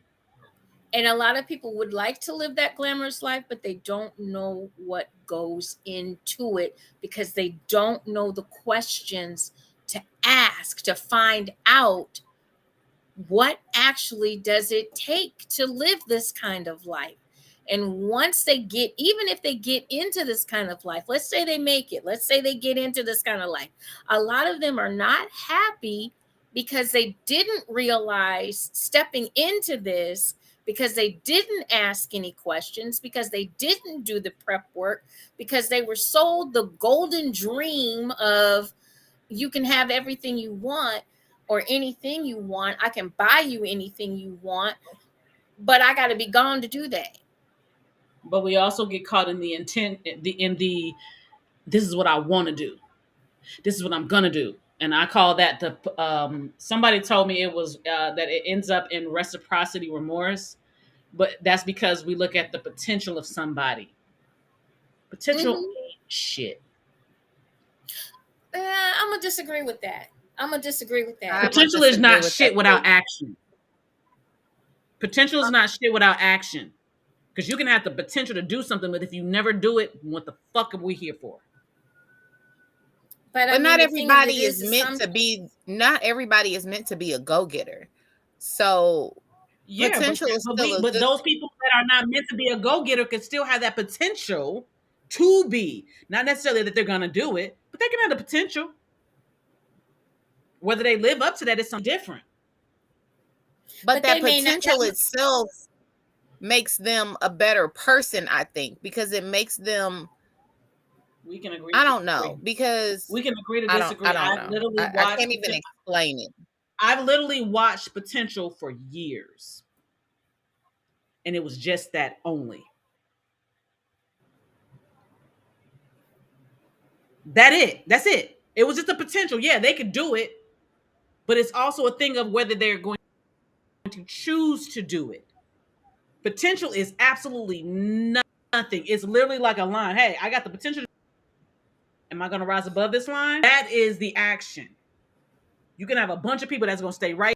and a lot of people would like to live that glamorous life, but they don't know what goes into it because they don't know the questions to ask to find out what actually does it take to live this kind of life. And once they get, even if they get into this kind of life, let's say they make it, let's say they get into this kind of life, a lot of them are not happy because they didn't realize stepping into this, because they didn't ask any questions, because they didn't do the prep work, because they were sold the golden dream of you can have everything you want or anything you want. I can buy you anything you want, but I got to be gone to do that.
But we also get caught in the intent, this is what I want to do. This is what I'm gonna do. And I call that somebody told me it was that it ends up in reciprocity remorse, but that's because we look at the potential of somebody. Potential ain't shit.
I'm gonna disagree with that.
Potential is not shit without action. Potential is not shit without action. Because you can have the potential to do something, but if you never do it, what the fuck are we here for?
But not everybody is meant to be. Not everybody is meant to be a go-getter. So
yeah,
potential is still
but those people that are not meant to be a go-getter can still have that potential to be. Not necessarily that they're gonna do it, but they can have the potential. Whether they live up to that is something different.
But that potential itself makes them a better person, I think, because it makes them.
We can agree.
I don't know, because
we can agree to disagree.
I can't even explain it.
I've literally watched potential for years, and it was just that only. That's it. It was just a potential. Yeah, they could do it, but it's also a thing of whether they're going to choose to do it. Potential is absolutely nothing. It's literally like a line. Hey, I got the potential. Am I going to rise above this line? That is the action. You can have a bunch of people that's going to stay right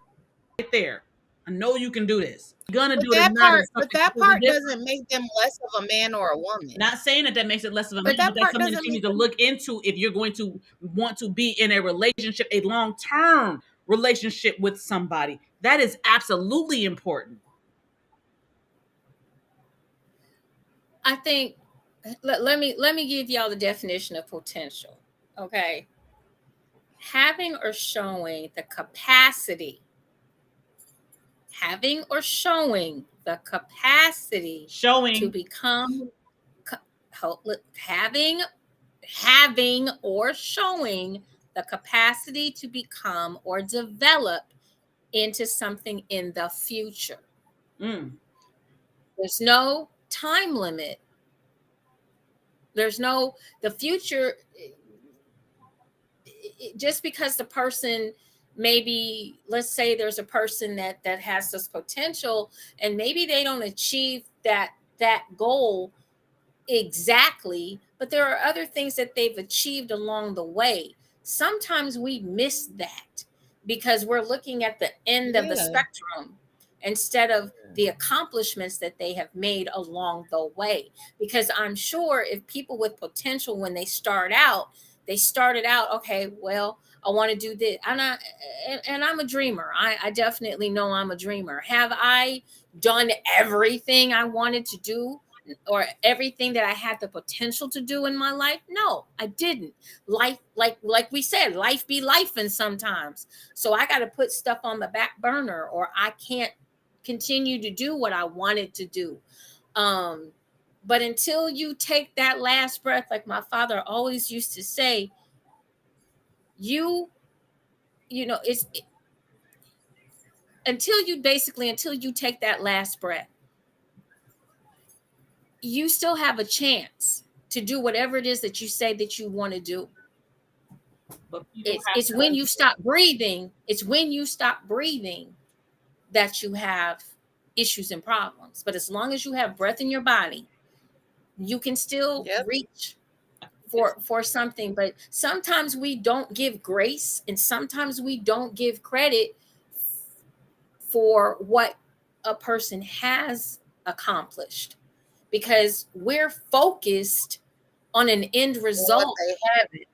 there. I know you can do this. You're going to do it.
But that part doesn't make them less of a man or a woman.
Not saying that makes it less of a man, but that's something that you need to look into if you're going to want to be in a relationship, a long-term relationship with somebody. That is absolutely important.
I think let me give y'all the definition of potential. Okay. Having or showing the capacity to become having or showing the capacity to become or develop into something in the future. There's no time limit. The future, just because the person, maybe, let's say there's a person that has this potential and maybe they don't achieve that goal exactly, but there are other things that they've achieved along the way. Sometimes we miss that because we're looking at the end of the spectrum instead of the accomplishments that they have made along the way. Because I'm sure if people with potential, when they started out, okay, well, I want to do this. And I'm a dreamer. I definitely know I'm a dreamer. Have I done everything I wanted to do or everything that I had the potential to do in my life? No, I didn't. Life, like we said, life be life, and sometimes. So I got to put stuff on the back burner, or I can't continue to do what I wanted to do. But until you take that last breath, like my father always used to say, you know, until you take that last breath, you still have a chance to do whatever it is that you say that you want to do.
But people have
It's
to
when you
understand.
stop breathing, that you have issues and problems. But as long as you have breath in your body, you can still
Yep.
reach
Yes.
for something. But sometimes we don't give grace, and sometimes we don't give credit for what a person has accomplished, because we're focused on an end
What
result
they haven't.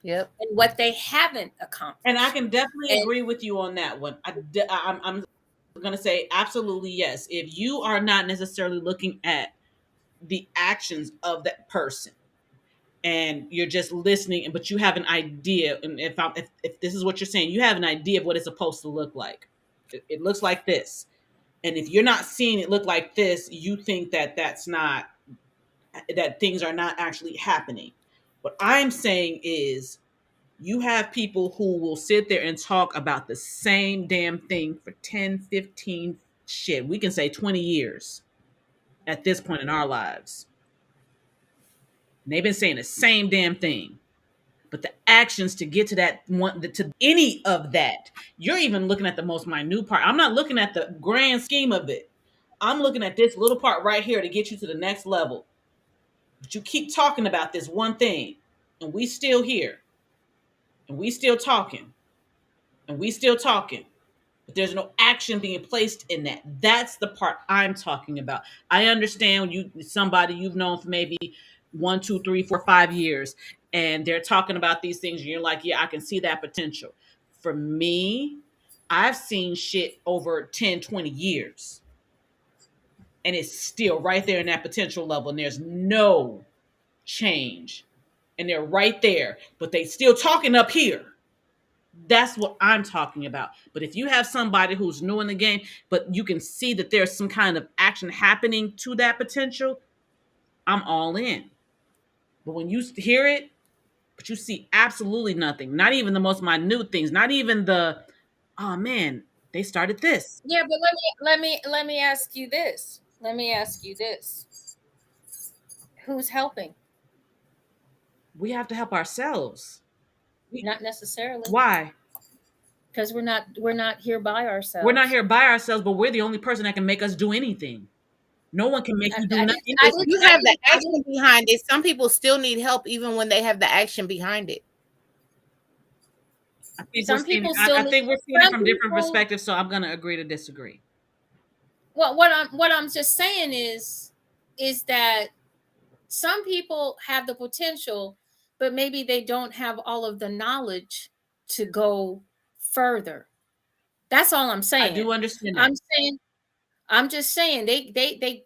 Yep.
and what they haven't
And I
accomplished.
can definitely
And
agree with you on that one. I'm going to say absolutely yes. If you are not necessarily looking at the actions of that person, and you're just listening, but you have an idea, and if this is what you're saying, you have an idea of what it's supposed to look like. It looks like this, and if you're not seeing it look like this, you think that that things are not actually happening. What I'm saying is, you have people who will sit there and talk about the same damn thing for 10, 15, shit, we can say 20 years at this point in our lives. And they've been saying the same damn thing. But the actions to get to that one, to any of that, you're even looking at the most minute part. I'm not looking at the grand scheme of it. I'm looking at this little part right here to get you to the next level. But you keep talking about this one thing, and we still here, and we still talking, and we still talking. But there's no action being placed in that. That's the part I'm talking about. I understand when you somebody you've known for maybe 1, 2, 3, 4, 5 years, and they're talking about these things, and you're like, yeah, I can see that potential. For me, I've seen shit over 10, 20 years, and it's still right there in that potential level, and there's no change. And they're right there, but they still talking up here. That's what I'm talking about. But if you have somebody who's new in the game, but you can see that there's some kind of action happening to that potential, I'm all in. But when you hear it, but you see absolutely nothing, not even the most minute things, not even the, oh man, they started this.
yeah, but let me ask you this. Let me ask you this. Who's helping?
We have to help ourselves.
Not necessarily,
Why?
because we're not here by
We're not
ourselves.
here by ourselves, but we're the only person that can make us do anything. No one can make
I,
you do
I
nothing.
didn't I
If
didn't
you
I
have the
didn't I
action
didn't
behind it, some people still need help even when they have the action behind it.
I think we're
Some
seeing.
people still
I
need
think we're seeing it
some
from different
people.
perspectives. So I'm going to agree to disagree.
Well, what I'm just saying is that some people have the potential, but maybe they don't have all of the knowledge to go further. That's all I'm
I
saying.
do understand that.
I'm saying I'm just saying they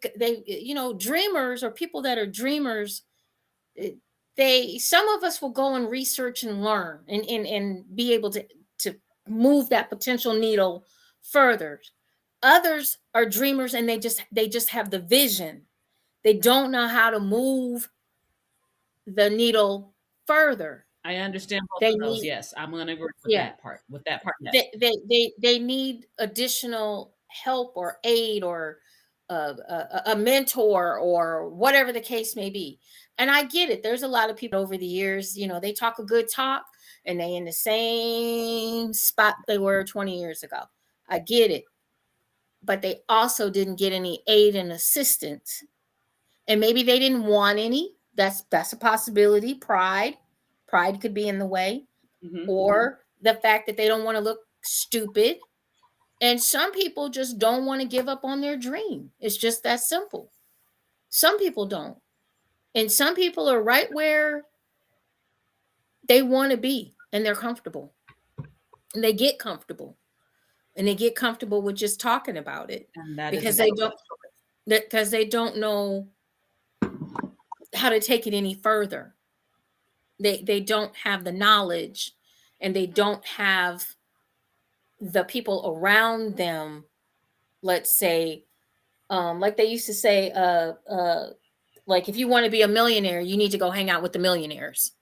dreamers, or people that are dreamers, eh, they some of us will go and research and learn and be able to move that potential needle further. Others are dreamers, and they just have the vision. They don't know how to move the needle further.
I understand both
They
of those.
need
Yes, I'm going to agree with
yeah,
that part. With that part, yes.
they need additional help or aid, or a mentor, or whatever the case may be. And I get it. There's a lot of people over the years, they talk a good talk, and they in the same spot they were 20 years ago. I get it. But they also didn't get any aid and assistance, and maybe they didn't want any. That's a possibility. Pride could be in the way,
Hmm.
or the fact that they don't want to look stupid. And some people just don't want to give up on their dream. It's just that simple. Some people don't. And some people are right where they want to be, and they're comfortable. And they get comfortable. And they get comfortable with just talking about it,
And that is a
because they
choice.
don't know how to take it any further. They don't have the knowledge, and they don't have the people around them, let's say, like they used to say, Like if you want to be a millionaire, you need to go hang out with the millionaires.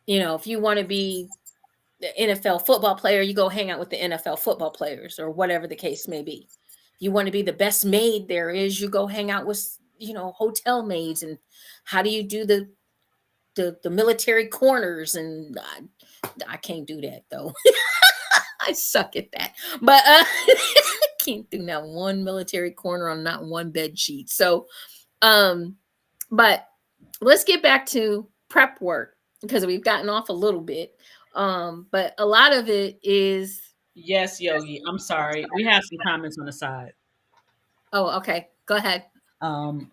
If you want to be the NFL football player, you go hang out with the NFL football players or whatever the case may be. If you want to be the best maid there is, you go hang out with, hotel maids. And how do you do the military corners? And I can't do that though. I suck at that. But I can't do not one military corner on not one bed sheet. So, but let's get back to prep work because we've gotten off a little bit. But a lot of it is.
Yes, Yogi. I'm sorry. We have some comments on the side.
Oh, okay. Go ahead.
Um,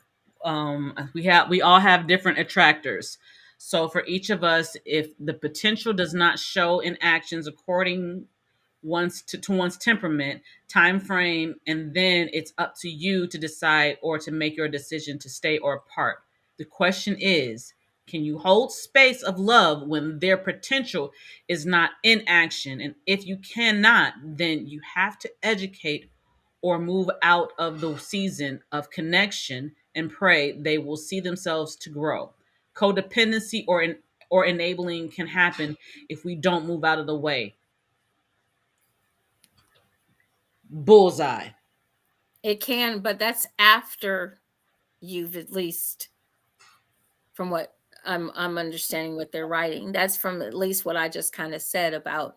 we all have different attractors. So for each of us, if the potential does not show in actions according to one's temperament, time frame, and then it's up to you to decide or to make your decision to stay or apart. The question is, can you hold space of love when their potential is not in action? And if you cannot, then you have to educate or move out of the season of connection and pray they will see themselves to grow. Codependency or enabling can happen if we don't move out of the way. Bullseye.
It can, but that's after you've at least, from what I'm understanding what they're writing, that's from at least what I just kind of said about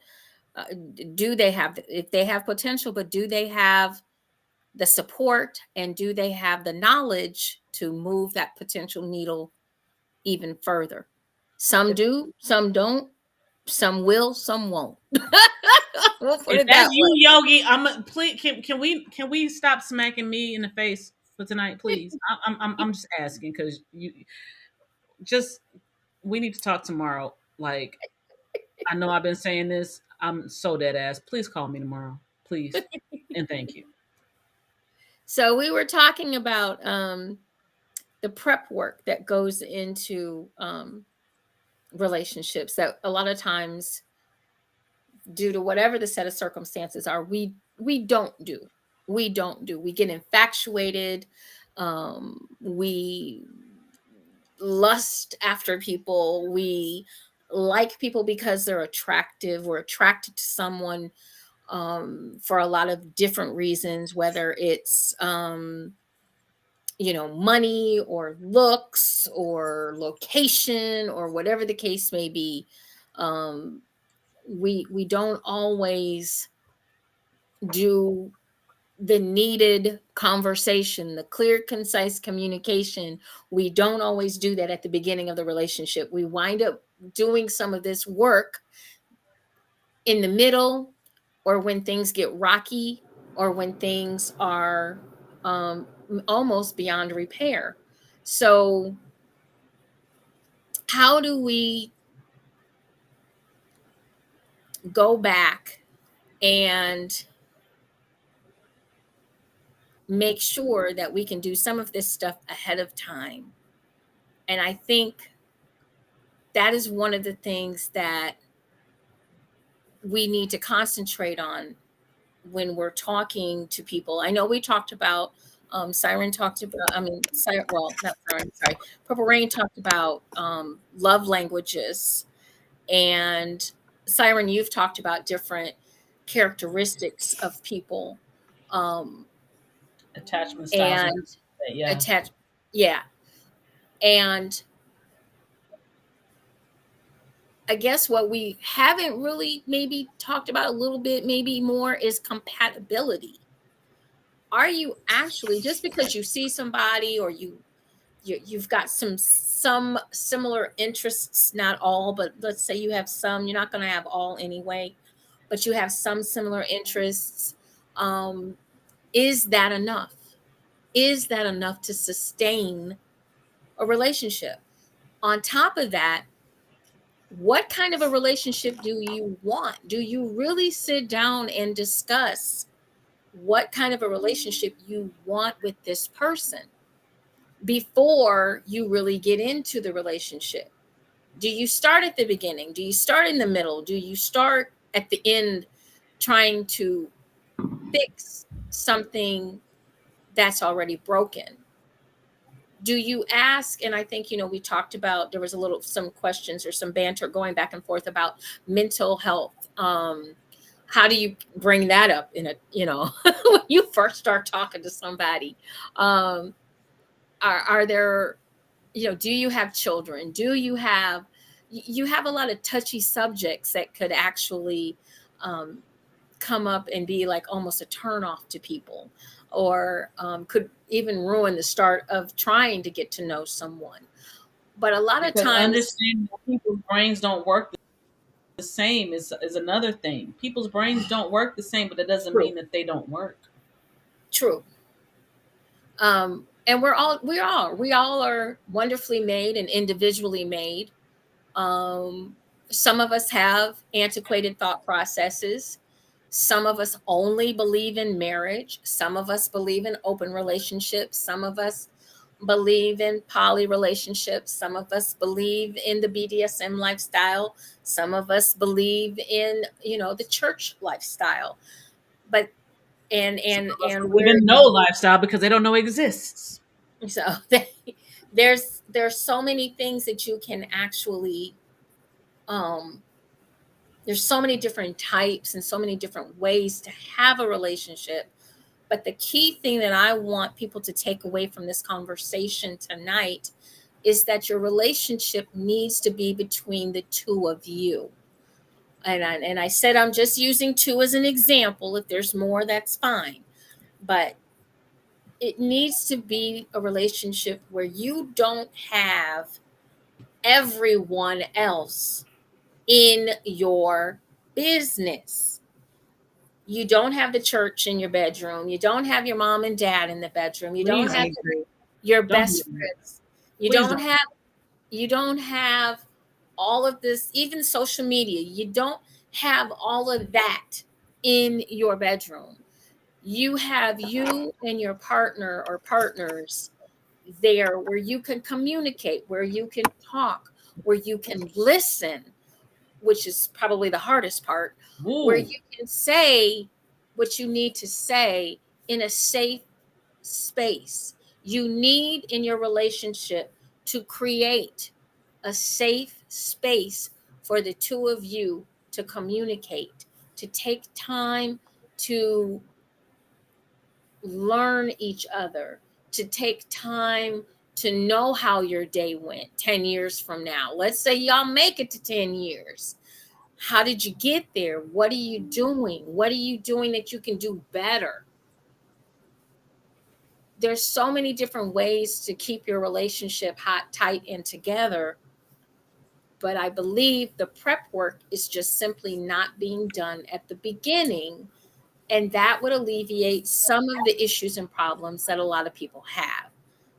do they have, if they have potential, but do they have the support and do they have the knowledge to move that potential needle even further? Some do, some don't, some will, some won't. We'll put
If
it
that's
that
you, Yogi, please can we stop smacking me in the face for tonight, please? I'm just asking because you just we need to talk tomorrow. Like I know I've been saying this. I'm so dead ass. Please call me tomorrow, please, and thank you.
So we were talking about the prep work that goes into relationships that a lot of times, due to whatever the set of circumstances are, we don't do. We get infatuated. We lust after people. We like people because they're attractive. We're attracted to someone for a lot of different reasons, whether it's money or looks or location or whatever the case may be. um, we don't always do the needed conversation, the clear, concise communication. We don't always do that at the beginning of the relationship. We wind up doing some of this work in the middle, or when things get rocky, or when things are um, almost beyond repair. So, how do we go back and make sure that we can do some of this stuff ahead of time? And I think that is one of the things that we need to concentrate on when we're talking to people. I know we talked about, Siren talked about, well, not Siren, sorry, Purple Rain talked about love languages. And Siren, you've talked about different characteristics of people. Um,
Attachment styles.
and
Yeah.
attach, yeah. And I guess what we haven't really maybe talked about a little bit, maybe more, is compatibility. Are you actually, just because you see somebody, or you've got some similar interests, not all, but let's say you have some, you're not going to have all anyway, but you have some similar interests. Is that enough? Is that enough to sustain a relationship? On top of that, what kind of a relationship do you want? Do you really sit down and discuss what kind of a relationship you want with this person before you really get into the relationship? Do you start at the beginning? Do you start in the middle? Do you start at the end trying to fix something that's already broken? do you ask? And I think, we talked about, there was some questions or some banter going back and forth about mental health. How do you bring that up in a, when you first start talking to somebody? Are there, do you have children? You have a lot of touchy subjects that could actually um, come up and be like almost a turn off to people, or could even ruin the start of trying to get to know someone. But a lot of
Because
times,
understanding that people's brains don't work the same is another thing. People's brains don't work the same, but it doesn't
true,
mean that they don't work.
true. And we all are wonderfully made and individually made. Um, some of us have antiquated thought processes. Some of us only believe in marriage. Some of us believe in open relationships. Some of us believe in poly relationships. Some of us believe in the BDSM lifestyle. Some of us believe in, the church lifestyle. But and
Some
and
of us
and
believe
where
in no lifestyle because they don't know exists.
so there's so many things that you can actually um there's so many different types and so many different ways to have a relationship. But the key thing that I want people to take away from this conversation tonight is that your relationship needs to be between the two of you. And I said I'm just using two as an example. If there's more, that's fine. But it needs to be a relationship where you don't have everyone else in your business. You don't have the church in your bedroom. You don't have your mom and dad in the bedroom. You don't
Please
have
don't do it.
your
Don't do
best
that.
friends. You
Please
don't
don't.
have you don't have all of this, even social media. You don't have all of that in your bedroom. You have you and your partner or partners there where you can communicate, where you can talk, where you can listen, which is probably the hardest part, where
Ooh.
you can say what you need to say in a safe space. You need in your relationship to create a safe space for the two of you to communicate, to take time to learn each other, to take time to know how your day went 10 years from now. Let's say y'all make it to 10 years. How did you get there? What are you doing? What are you doing that you can do better? There's so many different ways to keep your relationship hot, tight, and together. But I believe the prep work is just simply not being done at the beginning. And that would alleviate some of the issues and problems that a lot of people have.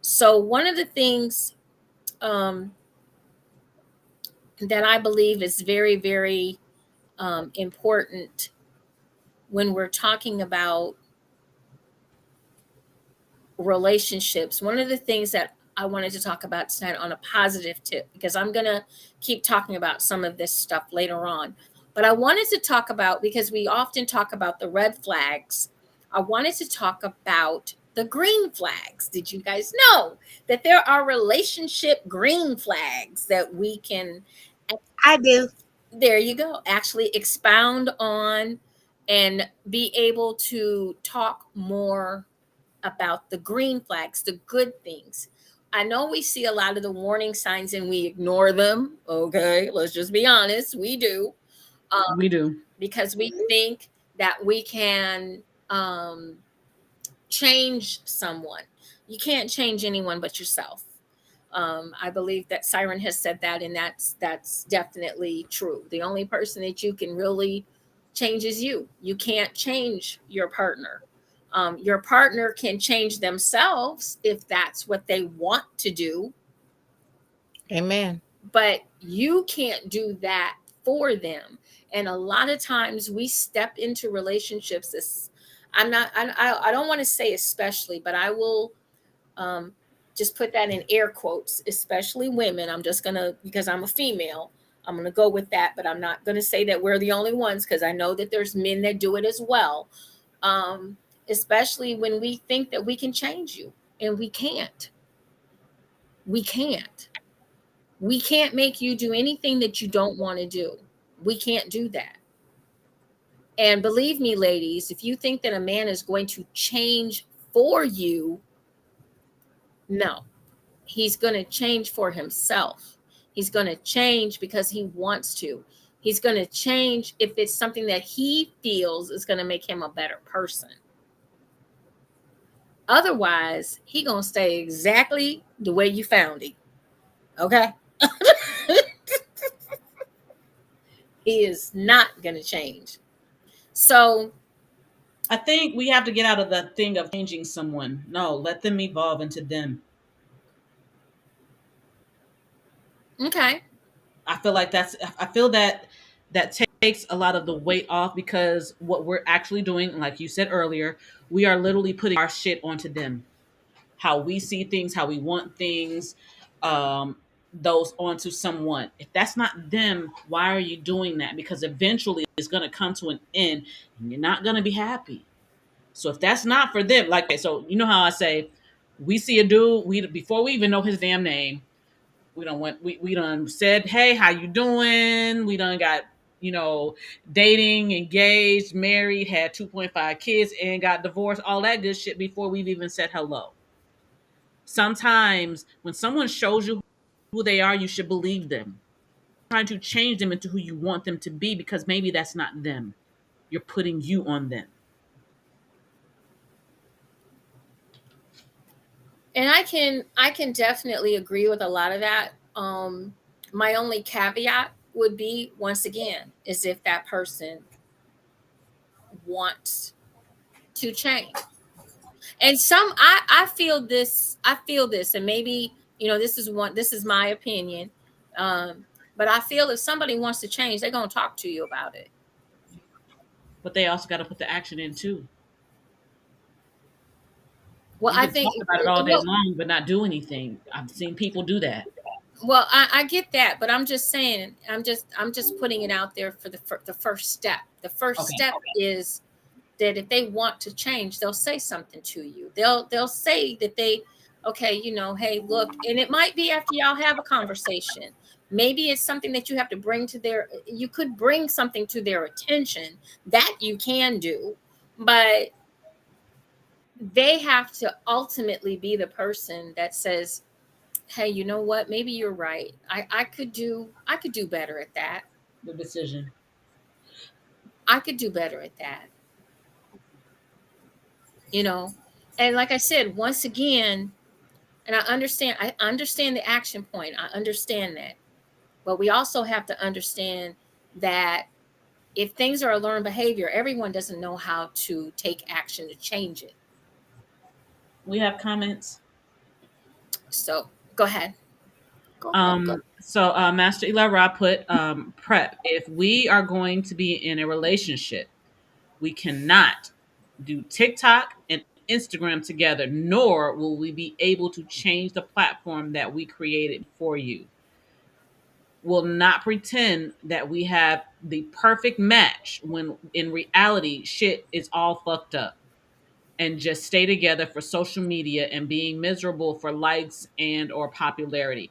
So, one of the things um, that I believe is very, very important when we're talking about relationships, one of the things that I wanted to talk about tonight on a positive tip, because I'm going to keep talking about some of this stuff later on. But I wanted to talk about, because we often talk about the red flags, I wanted to talk about the green flags. Did you guys know that there are relationship green flags that we can,
I do.
there you go, actually expound on and be able to talk more about the green flags, the good things? I know we see a lot of the warning signs and we ignore them. Okay, let's just be honest. We do.
We do.
Because we think that we can change someone. You can't change anyone but yourself. I believe that Siren has said that, and that's definitely true. The only person that you can really change is you. You can't change your partner. Your partner can change themselves if that's what they want to do,
Amen.
but you can't do that for them. And a lot of times we step into relationships. I don't want to say especially, but I will um, just put that in air quotes, especially women. I'm just gonna, because I'm a female, I'm gonna go with that, but I'm not gonna say that we're the only ones, because I know that there's men that do it as well. Um, Especially when we think that we can change you, and we can't. We can't. We can't make you do anything that you don't want to do. We can't do that. And believe me, ladies, if you think that a man is going to change for you, no. He's going to change for himself. He's going to change because he wants to. He's going to change if it's something that he feels is going to make him a better person. Otherwise, he going to stay exactly the way you found him. Okay? He is not going to change. So
I think we have to get out of the thing of changing someone. No, let them evolve into them.
okay.
I feel that takes a lot of the weight off, because what we're actually doing, like you said earlier, we are literally putting our shit onto them. How we see things, how we want things, um, those onto someone. If that's not them, why are you doing that? Because eventually it's going to come to an end and you're not going to be happy. So if that's not for them, like, so you know how I say, we see a dude, we before we even know his damn name, we done said, hey, how you doing? We done got, dating, engaged, married, had 2.5 kids, and got divorced, all that good shit before we've even said hello. Sometimes when someone shows you who they are, you should believe them. Trying to change them into who you want them to be, because maybe that's not them. You're putting you on them.
And I can definitely agree with a lot of that. My only caveat would be, once again, is if that person wants to change. And I feel this, and maybe, this is my opinion. But I feel if somebody wants to change, they're gonna talk to you about it.
But they also got to put the action in too.
Well,
You
I
can
think
talk about it all day
well,
long, but not do anything. I've seen people do that.
I get that, but I'm just saying, I'm just putting it out there for the first step. The first
Okay.
step is that if they want to change, they'll say something to you. They'll say that okay, hey, look, and it might be after y'all have a conversation. Maybe it's something that you could bring something to their attention that you can do, but they have to ultimately be the person that says, hey, you know what? Maybe you're right. I could do better at that.
The decision.
I could do better at that. You know, and like I said, once again, and I understand the action point. I understand that. But we also have to understand that if things are a learned behavior, everyone doesn't know how to take action to change it.
We have comments.
So go ahead. Go.
Master Eli put, prep. If we are going to be in a relationship, we cannot do TikTok and Instagram together, nor will we be able to change the platform that we created for you. Will not pretend that we have the perfect match when in reality shit is all fucked up, and just stay together for social media and being miserable for likes and or popularity.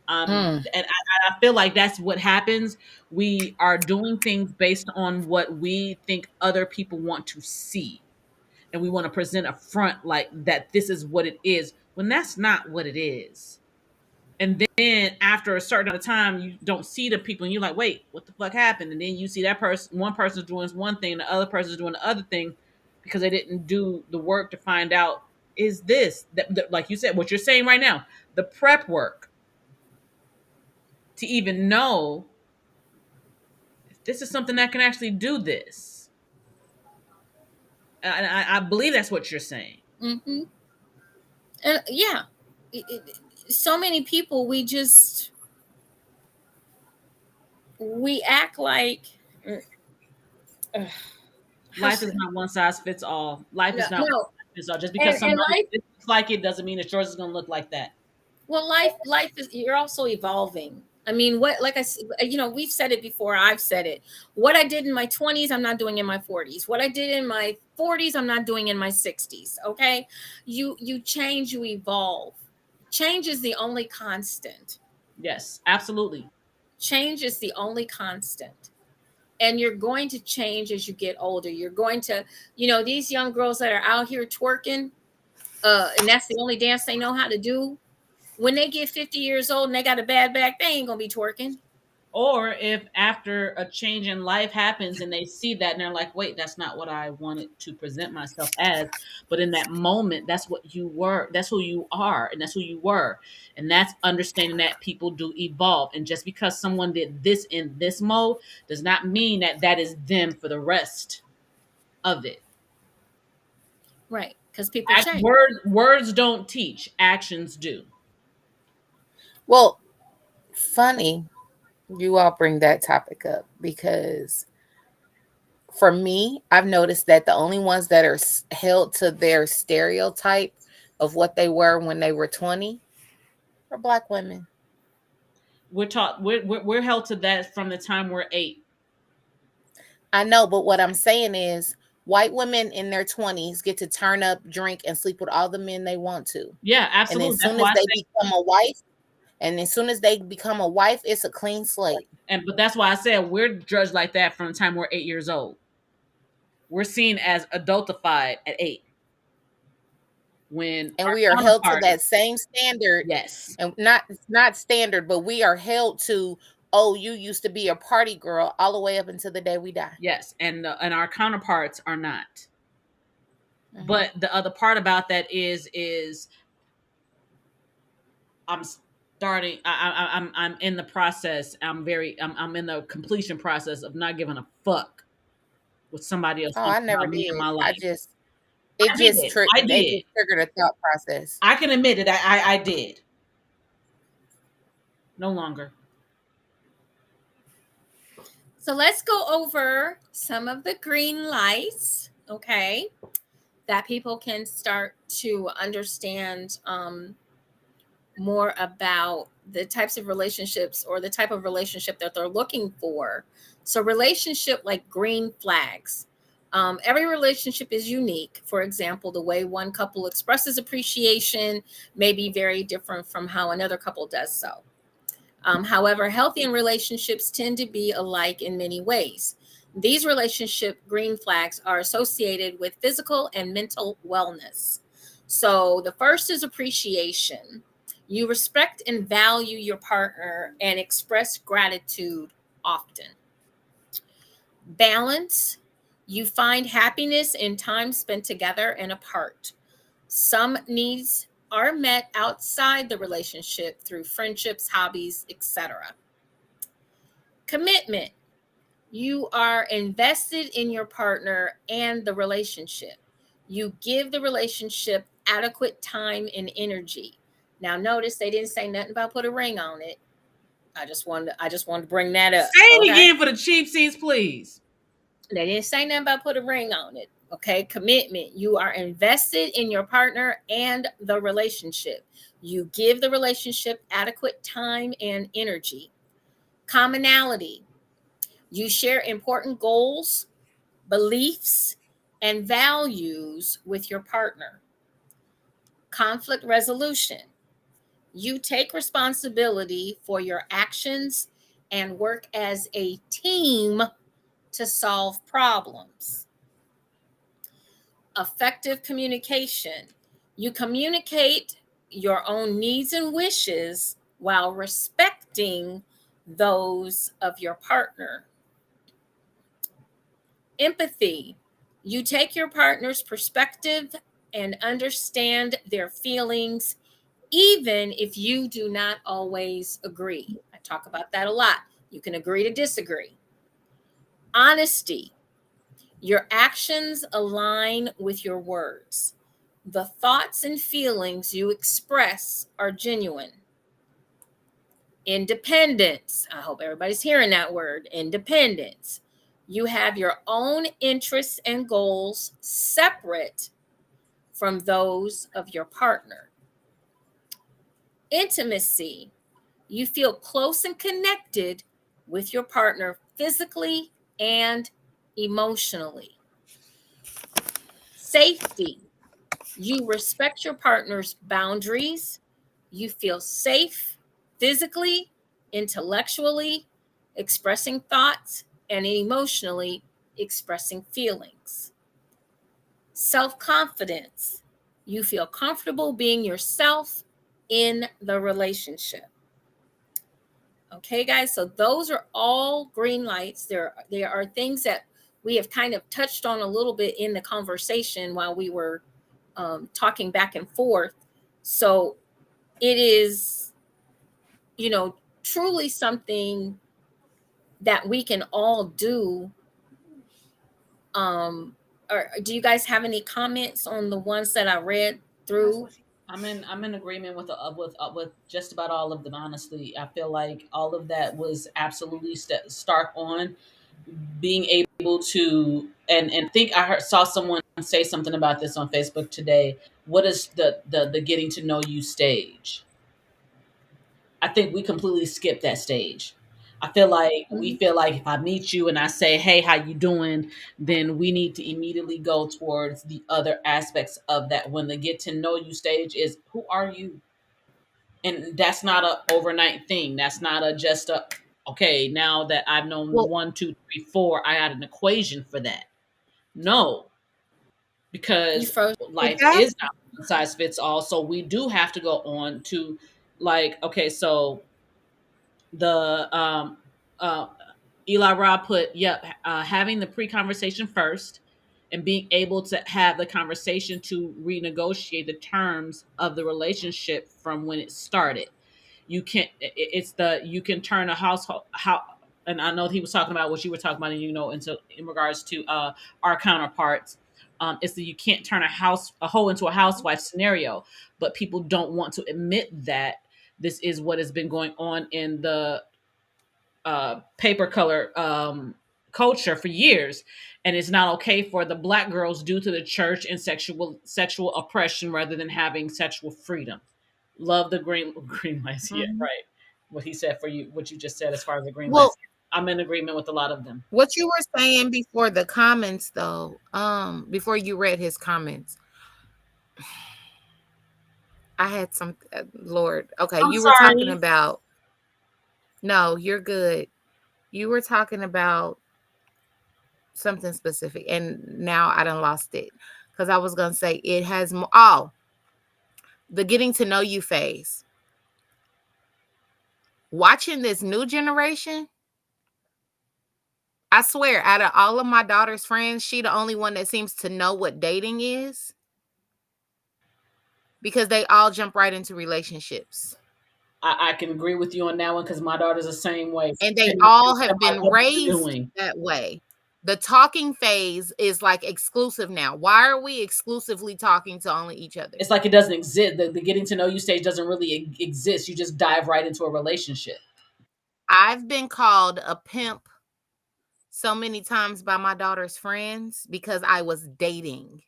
Mm.
And I feel like that's what happens. We are doing things based on what we think other people want to see, and we want to present a front like that this is what it is, when that's not what it is. And then after a certain amount of time, you don't see the people, and you're like, wait, what the fuck happened? And then you see that person, one person's doing one thing, the other person's doing the other thing, because they didn't do the work to find out, is this that, like you said, what you're saying right now, the prep work to even know if this is something that can actually do this. And I believe that's what you're saying.
Mm-hmm. And yeah, so many people, we act like, uh, how
Life
should
is not one size fits all. Life
no,
is not one
no.
size fits all. Just because
And
somebody
life,
looks like it doesn't mean that yours is going to look like that.
well, life is, you're also evolving. I mean, what, like we've said it before. I've said it. What I did in my 20s, I'm not doing in my 40s. What I did in my 40s, I'm not doing in my 60s. Okay, you change, you evolve. change is the only constant.
Yes, absolutely.
Change is the only constant. And you're going to change as you get older. You're going to, these young girls that are out here twerking, and that's the only dance they know how to do. When they get 50 years old and they got a bad back, they ain't gonna be twerking.
Or if after a change in life happens and they see that and they're like, wait, that's not what I wanted to present myself as. But in that moment, that's what you were. That's who you are. And that's who you were. And that's understanding that people do evolve. And just because someone did this in this mode does not mean that that is them for the rest of it.
Right. Because people change.
Words don't teach, actions do.
Well, funny you all bring that topic up because for me, I've noticed that the only ones that are held to their stereotype of what they were when they were 20 are Black women.
We're held to that from the time we're 8.
I know, but what I'm saying is white women in their 20s get to turn up, drink, and sleep with all the men they want to.
Yeah, absolutely.
And as soon as they become a wife, it's a clean slate.
But that's why I said we're judged like that from the time we're 8 years old. We're seen as adultified at 8.
And we are held to that same standard.
Yes.
And not standard, but we are held to, oh, you used to be a party girl all the way up until the day we die.
Yes, and our counterparts are not. Mm-hmm. But the other part about that is I'm starting. I'm in the process. I'm in the completion process of not giving a fuck what somebody else.
Oh, I never did.
In my life.
It just triggered a thought process.
I can admit it. I did. No longer.
So let's go over some of the green lights, okay, that people can start to understand more about the types of relationships or the type of relationship that they're looking for. So relationship like green flags. Every relationship is unique. For example, the way one couple expresses appreciation may be very different from how another couple does so. However, healthy relationships tend to be alike in many ways. These relationship green flags are associated with physical and mental wellness. So the first is appreciation. You respect and value your partner and express gratitude often. Balance. You find happiness in time spent together and apart. Some needs are met outside the relationship through friendships, hobbies, etc. Commitment. You are invested in your partner and the relationship. You give the relationship adequate time and energy. Now, notice they didn't say nothing about put a ring on it. I just wanted to bring that up.
Say it again for the cheap seats, please.
They didn't say nothing about put a ring on it. Okay, commitment. You are invested in your partner and the relationship. You give the relationship adequate time and energy. Commonality. You share important goals, beliefs, and values with your partner. Conflict resolution. You take responsibility for your actions and work as a team to solve problems. Effective communication. You communicate your own needs and wishes while respecting those of your partner. Empathy. You take your partner's perspective and understand their feelings, even if you do not always agree. I talk about that a lot. You can agree to disagree. Honesty. Your actions align with your words. The thoughts and feelings you express are genuine. Independence. I hope everybody's hearing that word, independence. You have your own interests and goals separate from those of your partner. Intimacy. You feel close and connected with your partner physically and emotionally. Safety. You respect your partner's boundaries. You feel safe physically, intellectually, expressing thoughts, and emotionally expressing feelings. Self confidence. You feel comfortable being yourself in the relationship. Okay, guys, so those are all green lights. There are things that we have kind of touched on a little bit in the conversation while we were talking back and forth. So it is, truly something that we can all do. Or do you guys have any comments on the ones that I read through?
I'm in agreement with just about all of them. Honestly, I feel like all of that was absolutely stark on being able to, and think I saw someone say something about this on Facebook today. What is the getting to know you stage? I think we completely skipped that stage. I feel like we
Mhm.
feel like if I meet you and I say, "Hey, how you doing?" then we need to immediately go towards the other aspects of that. When the get to know you stage is, who are you? And that's not a overnight thing. That's not a just a, okay, now that I've known
Well,
one, two, three, four, I got an equation for that. No,
You
because
froze.
well,
life
that's
is not one size fits all. So we do have to go on to, like, okay, so the uh Eli Robb put, yep, having the pre-conversation first and being able to have the conversation to renegotiate the terms of the relationship from when it started. You can, it's the, you can turn a household, how, and I know he was talking about what you were talking about, and into, in regards to our counterparts. It's that you can't turn a hoe into a housewife scenario, but people don't want to admit that this is what has been going on in the paper color culture for years, and it's not okay for the black girls due to the church and sexual oppression rather than having sexual freedom. Love the green lights. Yeah,
mhm.
right. What he said for you, what you just said as far as the green
Well,
lights. I'm in agreement with a lot of them.
what you were saying before the comments, though, before you read his comments, I had some. Lord, okay,
I'm
you were talking
sorry.
about. No, you're good. You were talking about something specific, and now I done lost it because I was gonna say it has more. Oh, the getting to know you phase. Watching this new generation, I swear, out of all of my daughter's friends, she the only one that seems to know what dating is because they all jump right into relationships.
I can agree with you on that one because my daughter's the same way.
And they
Tell me
all have
like,
been
what are you
raised
doing?
that way. The talking phase is like exclusive now. Why are we exclusively talking to only each other?
It's like it doesn't exist. The getting to know you stage doesn't really exist. You just dive right into a relationship.
I've been called a pimp so many times by my daughter's friends because I was dating.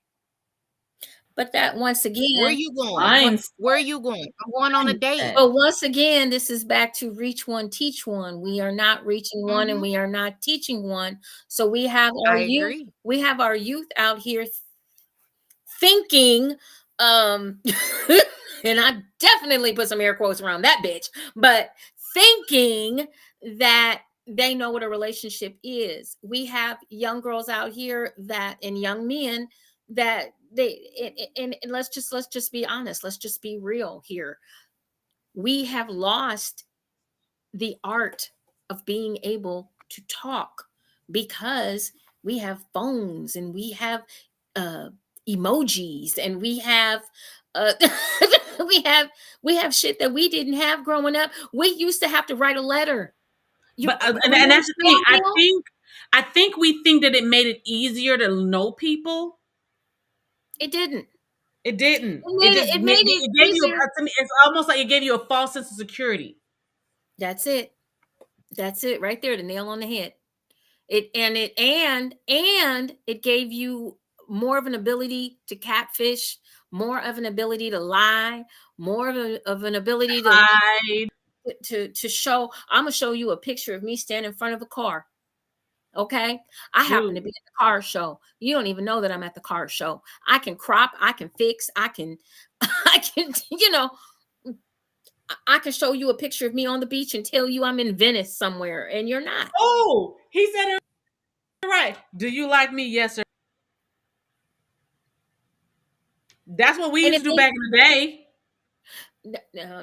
But that once
Where are
again,
you going?
what,
Mindset.
Where are you going? I'm going on a date.
but once again, this is back to reach one, teach one. We are not reaching one and
Mhm.
we are not teaching one. So
I agree.
we have our youth out here thinking, um, and I definitely put some air quotes around that bitch, but thinking that they know what a relationship is. We have young girls out here that, and young men that and let's just be honest. Let's just be real here. We have lost the art of being able to talk because we have phones and we have uh emojis and we have uh we have we have shit that we didn't have growing up. We used to have to write a letter. You
But and
remember
that's the thing.
snail mail?
I think we think that it made it easier to know people.
It didn't.
It didn't. It just
It made it
it gave you
easier.
to me. It's almost like it gave you a false sense of security.
That's it. That's it right there, the nail on the head. And it gave you more of an ability to catfish, more of an ability to lie, more of an ability
Hide,
to show. I'm gonna show you a picture of me standing in front of a car. Okay, I happen to
dude.
be at the car show. You don't even know that I'm at the car show. I can crop, I can fix, I can I can I can show you a picture of me on the beach and tell you I'm in Venice somewhere, and you're not.
Oh, he said it right. Do you like me? Yes, sir. That's what we
And
used
if
to do
they
back in the day.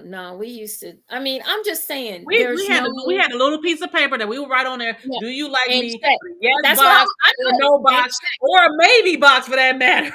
no, we used to. I mean, I'm just saying,
We
there's
had
no.
a little piece of paper that we would write on there.
Yeah,
Do you like
and
me?
check.
With a yes
That's what
box
I
or a
know.
no
And
box or a maybe box for that matter.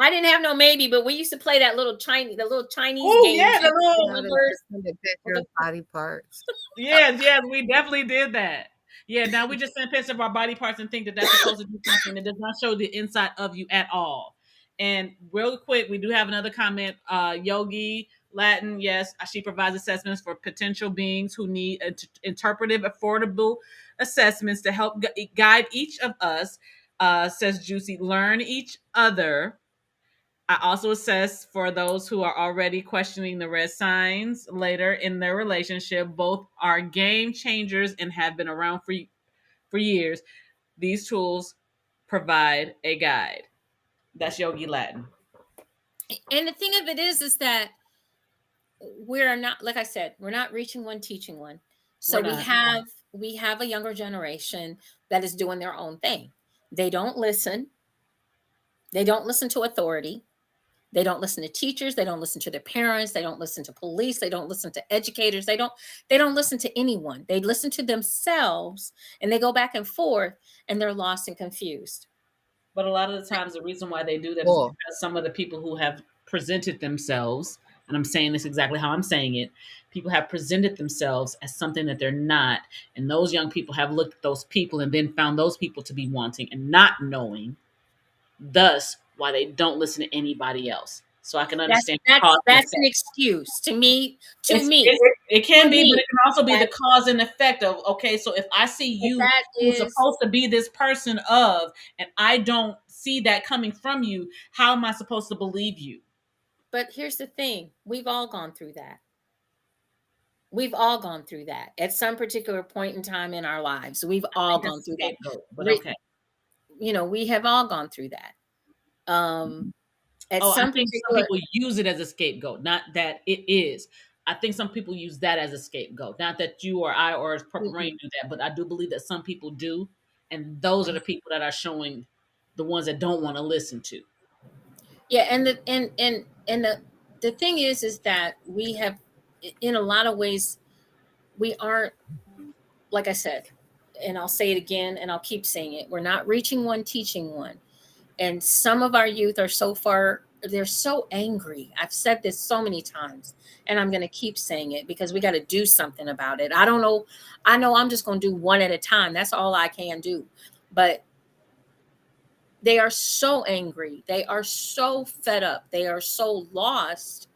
I didn't have no maybe, but we used to play that the little Chinese
Oh
games.
yeah, the little
Now they
Numbers.
send a picture of body parts.
yes, we definitely did that. Yeah, now we just send pictures of our body parts and think that that's supposed to do something that does not show the inside of you at all. And real quick, we do have another comment. Yogi Latin, yes, she provides assessments for potential beings who need interpretive, affordable assessments to help guide each of us. Says JewCee, learn each other. I also assess for those who are already questioning the red signs later in their relationship. Both are game changers and have been around for years. These tools provide a guide. That's Yogi Latin.
And the thing of it is that we're not, like I said, we're not reaching one, teaching one. So
We're not.
we have a younger generation that is doing their own thing. They don't listen. They don't listen to authority. They don't listen to teachers. They don't listen to their parents. They don't listen to police. They don't listen to educators. They don't listen to anyone. They listen to themselves, and they go back and forth, and they're lost and confused.
But a lot of the times, the reason why they do that is
Cool.
because some of the people who have presented themselves, and I'm saying this exactly how I'm saying it, people have presented themselves as something that they're not. And those young people have looked at those people and then found those people to be wanting and not knowing, thus, why they don't listen to anybody else. So I can
That's
understand
that's
cause and
that's an
effect.
excuse to me. To
It's,
me,
it
to
can be, but
me,
it can also be the
that
cause and effect of, okay, so if I see you
that
who's
is.
supposed to be this person of, and I don't see that coming from you, how am I supposed to believe you?
But here's the thing: we've all gone through that. We've all gone through that at some particular point in time in our lives. We've
I
all
think
gone
that's a
through that.
scapegoat, but
Re-
okay.
we have all gone through that. At
Oh, I
some
think some
particular.
people use it as a scapegoat, not that it is. I think some people use that as a scapegoat. Not that you or I or Purple
Mm-mm.
Rain do that, but I do believe that some people do, and those are the people that are showing the ones that don't want to listen to.
Yeah, and the thing is that we have, in a lot of ways, we aren't, like I said, and I'll say it again, and I'll keep saying it. We're not reaching one, teaching one. And some of our youth are so far, they're so angry. I've said this so many times, and I'm going to keep saying it because we got to do something about it. I don't know. I know I'm just going to do one at a time. That's all I can do. But they are so angry. They are so fed up. They are so lost.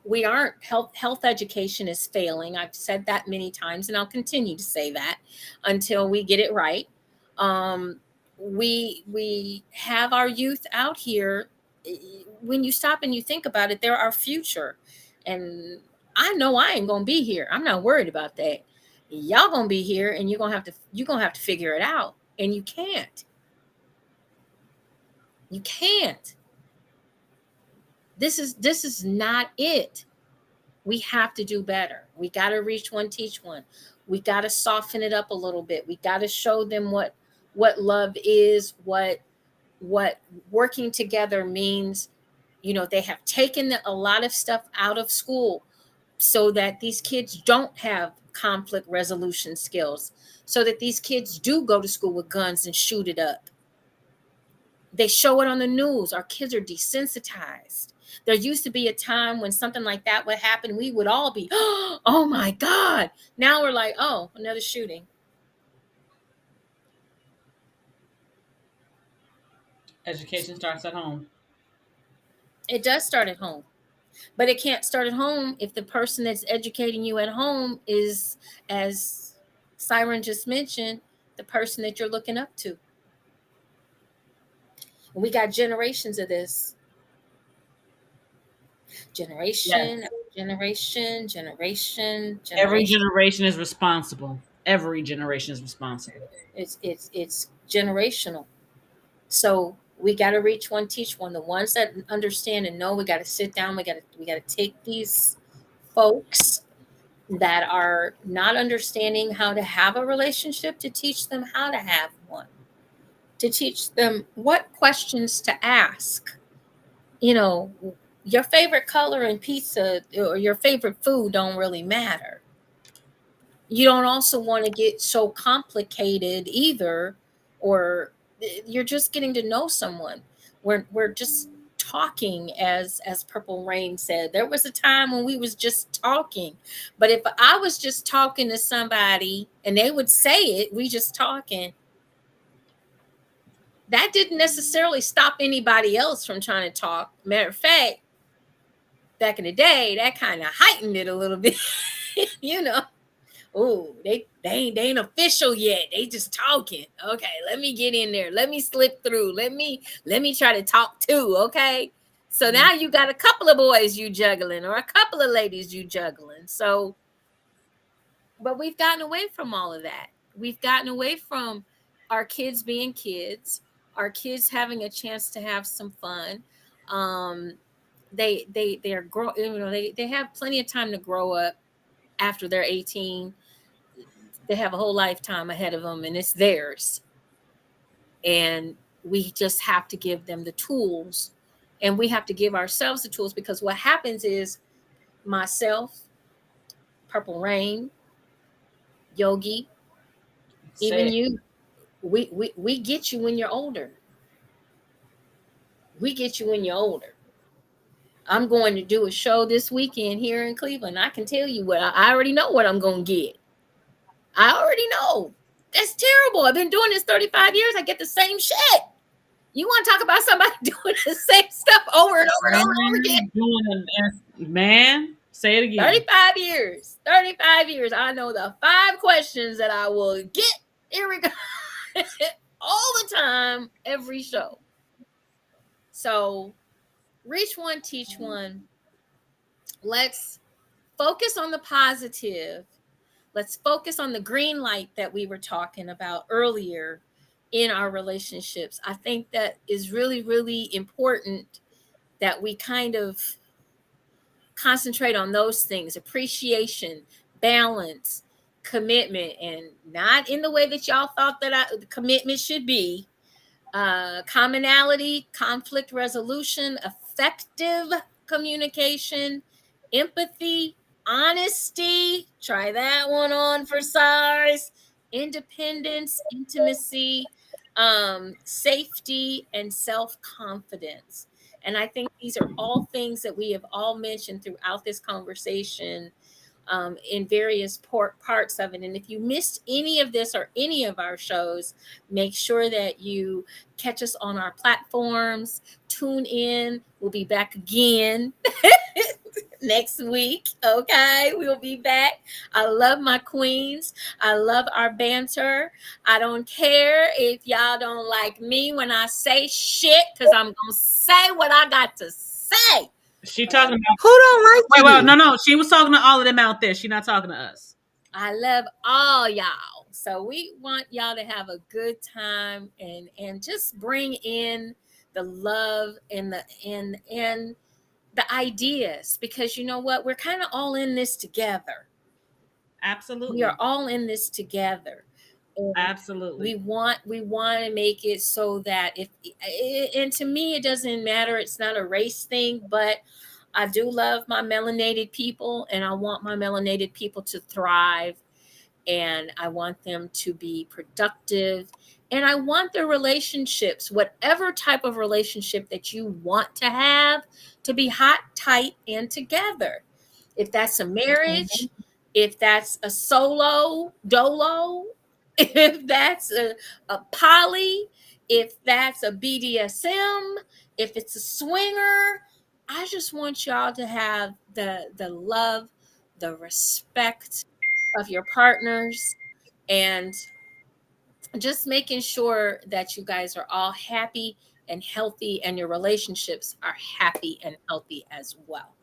We aren't, health education is failing. I've said that many times, and I'll continue to say that until we get it right. Um, we have our youth out here. When you stop and you think about it, they're our future, and I know I ain't gonna be here. I'm not worried about that. Y'all gonna be here, and you're gonna have to figure it out, and you can't. You can't. This is not it. We have to do better. We got to reach one, teach one. We got to soften it up a little bit. We got to show them what love is, what working together means. They have taken a lot of stuff out of school so that these kids don't have conflict resolution skills, so that these kids do go to school with guns and shoot it up. They show it on the news. Our kids are desensitized. There used to be a time when something like that would happen. We would all be, oh my God. Now we're like, oh, another shooting.
Education starts at home.
It does start at home, but it can't start at home if the person that's educating you at home is, as Siren just mentioned, the person that you're looking up to. We got generations of this.
Yes.
Generation, generation, generation,
Every
generation.
generation is responsible. Every generation is responsible.
It's generational. So we got to reach one, teach one. The ones that understand and know, we got to sit down. We got to take folks that are not understanding how to have a relationship to teach them how to have one, to teach them what questions to ask. You know, your favorite color in pizza or your favorite food don't really matter. You don't also want to get so complicated either, or you're just getting to know someone. We're just talking, as Purple Rain said. There was a time when we was just talking. But if I was just talking to somebody and they would say it, we just talking, that didn't necessarily stop anybody else from trying to talk. Matter of fact, back in the day, that kind of heightened it a little bit. you know. Oh, they ain't official yet. They just talking. Okay, let me get in there. Let me slip through. Let me try to talk too. Okay. So now you got a couple of boys you juggling or a couple of ladies you juggling. So, but we've gotten away from all of that. We've gotten away from our kids being kids, our kids having a chance to have some fun. They're they have plenty of time to grow up after they're 18. They have a whole lifetime ahead of them and it's theirs. And we just have to give them the tools, and we have to give ourselves the tools, because what happens is myself, Purple Rain, Yogi, even you, we get you when you're older. We get you when you're older. I'm going to do a show this weekend here in Cleveland. I can tell you what I already know what I'm going to get. I already know. That's terrible. I've been doing this 35 years. I get the same shit. You want to talk about somebody doing the same stuff over and over and over and over again?
Man, say it again.
35 years. 35 years. I know the 5 questions that I will get. Here we go. All the time, every show. So, reach one, teach one. Let's focus on the positive. Let's focus on the green light that we were talking about earlier in our relationships. I think that is really, really important that we kind of concentrate on those things: appreciation, balance, commitment, and not in the way that y'all thought that the commitment should be. Commonality, conflict resolution, effective communication, empathy, honesty. Try that one on for size. Independence, intimacy, safety, and self-confidence. And I think these are all things that we have all mentioned throughout this conversation, in various parts of it. And if you missed any of this or any of our shows, make sure that you catch us on our platforms. Tune in. We'll be back again next week. Okay, we'll be back. I love my queens. I love our banter. I don't care if y'all don't like me when I say shit, because I'm gonna say what I got to say.
She talking about
who don't like you?
Well, no. She was talking to all of them out there. She not talking to us.
I love all y'all. So we want y'all to have a good time and just bring in the love and the ideas, because you know what? We're kind of all in this together.
Absolutely.
We are all in this together. And
absolutely.
We want to make it so that if, and to me it doesn't matter, it's not a race thing, but I do love my melanated people, and I want my melanated people to thrive, and I want them to be productive, and I want their relationships, whatever type of relationship that you want to be hot, tight, and together. If that's a marriage, if that's a solo, dolo, if that's a poly, if that's a BDSM, if it's a swinger, I just want y'all to have the love, the respect of your partners, and just making sure that you guys are all happy and healthy, and your relationships are happy and healthy as well.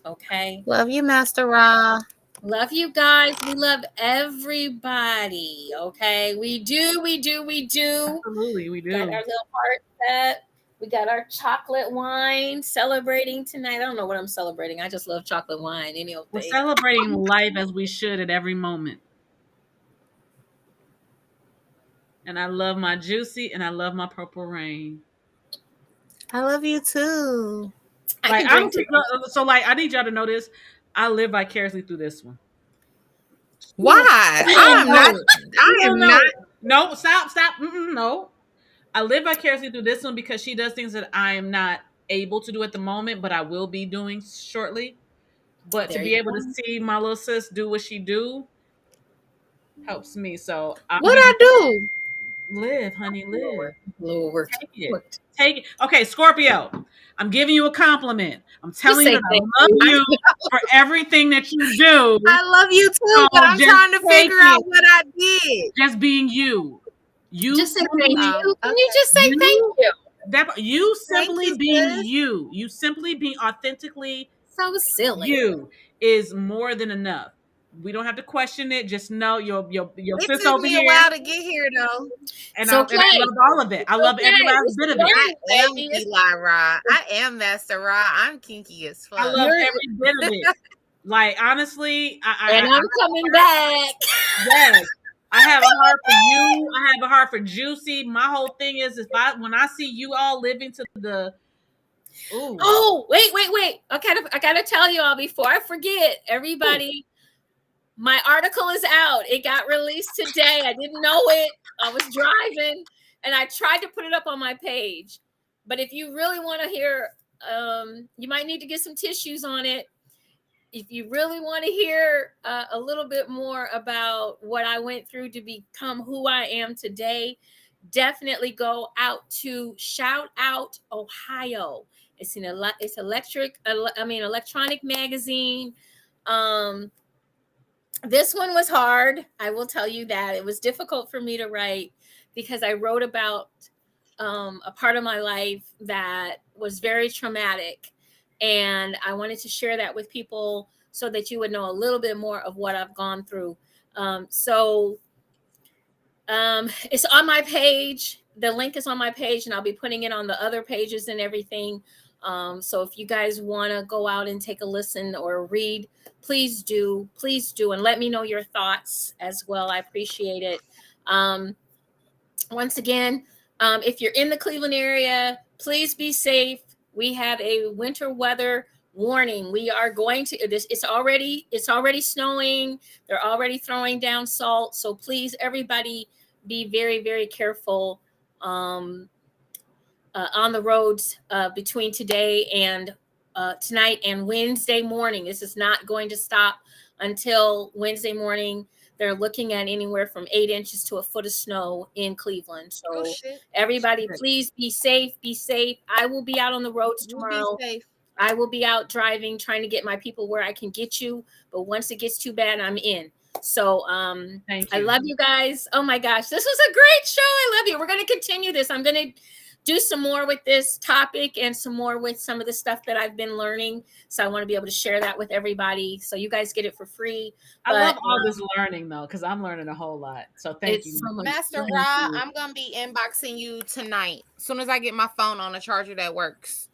Okay.
Love you, Master Ra.
Love you guys. We love everybody. Okay. We do.
Absolutely, we do.
Got our little heart set. We got our chocolate wine celebrating tonight. I don't know what I'm celebrating. I just love chocolate wine. Any old
We're
thing.
celebrating life as we should at every moment. And I love my JewCee and I love my Purple Rain.
I love you too.
Like I don't so like I need y'all to know this. I live vicariously through this one.
Why? I'm not. I am not.
No, stop. No. I live vicariously through this one because she does things that I am not able to do at the moment, but I will be doing shortly. But to be able to see my little sis do what she do helps me. So
What I do?
Live, honey, live.
Lord.
Take it. Okay, Scorpio. I'm giving you a compliment. I'm telling you that I love you for everything that you do.
I love you too, but I'm trying to figure out what I did.
Just being you. You
just say thank you. Can you just say thank you?
That you simply being you. You simply being authentically
so silly.
You is more than enough. We don't have to question it. Just know your
it took me a while to get here though.
And I love all of it. I love every last bit of it.
I am Eli Ra. I am Master Ra. I'm kinky as fuck.
I love every bit of it. Like honestly,
I'm coming back.
Yes. I have a heart for you. I have a heart for JewCee. My whole thing is when I see you all living to the
Ooh. Oh, wait. I gotta tell you all before I forget, everybody. My article is out. It got released today. I didn't know it. I was driving and I tried to put it up on my page. But if you really want to hear, you might need to get some tissues on it. If you really want to hear a little bit more about what I went through to become who I am today, definitely go out to Shout Out Ohio. It's an electronic magazine. This one was hard. I will tell you that it was difficult for me to write because I wrote about a part of my life that was very traumatic. And I wanted to share that with people so that you would know a little bit more of what I've gone through. It's on my page. The link is on my page and I'll be putting it on the other pages and everything. So if you guys want to go out and take a listen or read, please do. And let me know your thoughts as well. I appreciate it. Once again, if you're in the Cleveland area, please be safe. We have a winter weather warning. We are going to it's already snowing. They're already throwing down salt. So please, everybody, be very, very careful on the roads between today and tonight and Wednesday morning. This is not going to stop until Wednesday morning. They're looking at anywhere from 8 inches to a foot of snow in Cleveland. So everybody, please be safe. Be safe. I will be out on the roads tomorrow. I will be out driving, trying to get my people where I can get you. But once it gets too bad, I'm in. So I love you guys. Oh my gosh, this was a great show. I love you. We're going to continue this. I'm going to do some more with this topic and some more with some of the stuff that I've been learning. So I want to be able to share that with everybody. So you guys get it for free.
I love all this learning though, because I'm learning a whole lot. So thank you.
So Master Ra, I'm going to be inboxing you tonight. As soon as I get my phone on a charger that works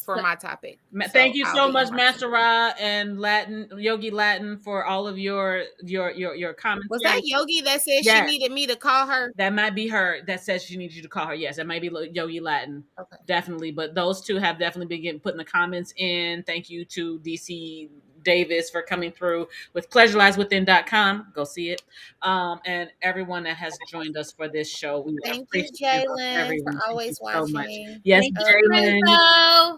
for my topic.
Thank you so much, Master Ra and Yogi Latin, for all of your comments.
Was that Yogi that said she needed me to call her?
That might be her that says she needs you to call her. Yes, that might be Yogi Latin. Okay. Definitely. But those two have definitely been putting the comments in. Thank you to DC Davis for coming through with PleasureLiesWithin.com. Go see it. And everyone that has joined us for this show. We
thank you, Jalen, for always watching.
So much. Yes,
Jalen.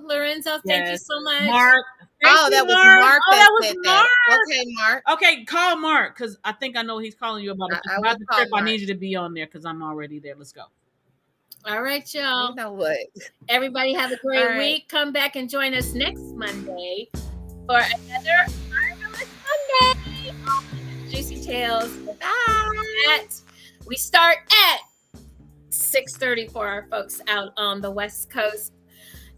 Lorenzo, thank you so much.
Mark.
That was Mark.
That was Mark.
Okay, Mark.
Okay, call Mark because I think I know he's calling you about it. About the trip, I need you to be on there because I'm already there. Let's go.
All right, y'all.
You know what?
Everybody have a great week. Come back and join us next Monday for another Marvelous Monday on JewCee Tales. Bye. We start at 6:30 for our folks out on the West Coast.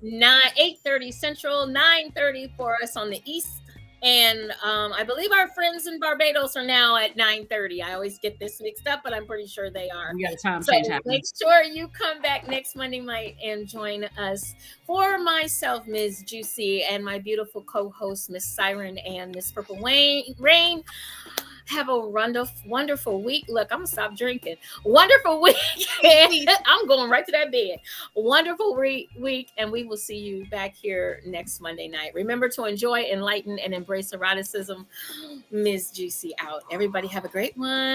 8:30 Central, 9:30 for us on the East And I believe our friends in Barbados are now at 9:30. I always get this mixed up, but I'm pretty sure they are.
We got a time
So
change happening.
make sure you come back next Monday night and join us. For myself, Ms. JewCee, and my beautiful co-host, Miss Siren and Miss Purple Rain. Have a wonderful week. Look, I'm gonna stop drinking. Wonderful week. I'm going right to that bed. Wonderful week, and we will see you back here next Monday night. Remember to enjoy, enlighten, and embrace eroticism. Ms. JewCee out. Everybody have a great one.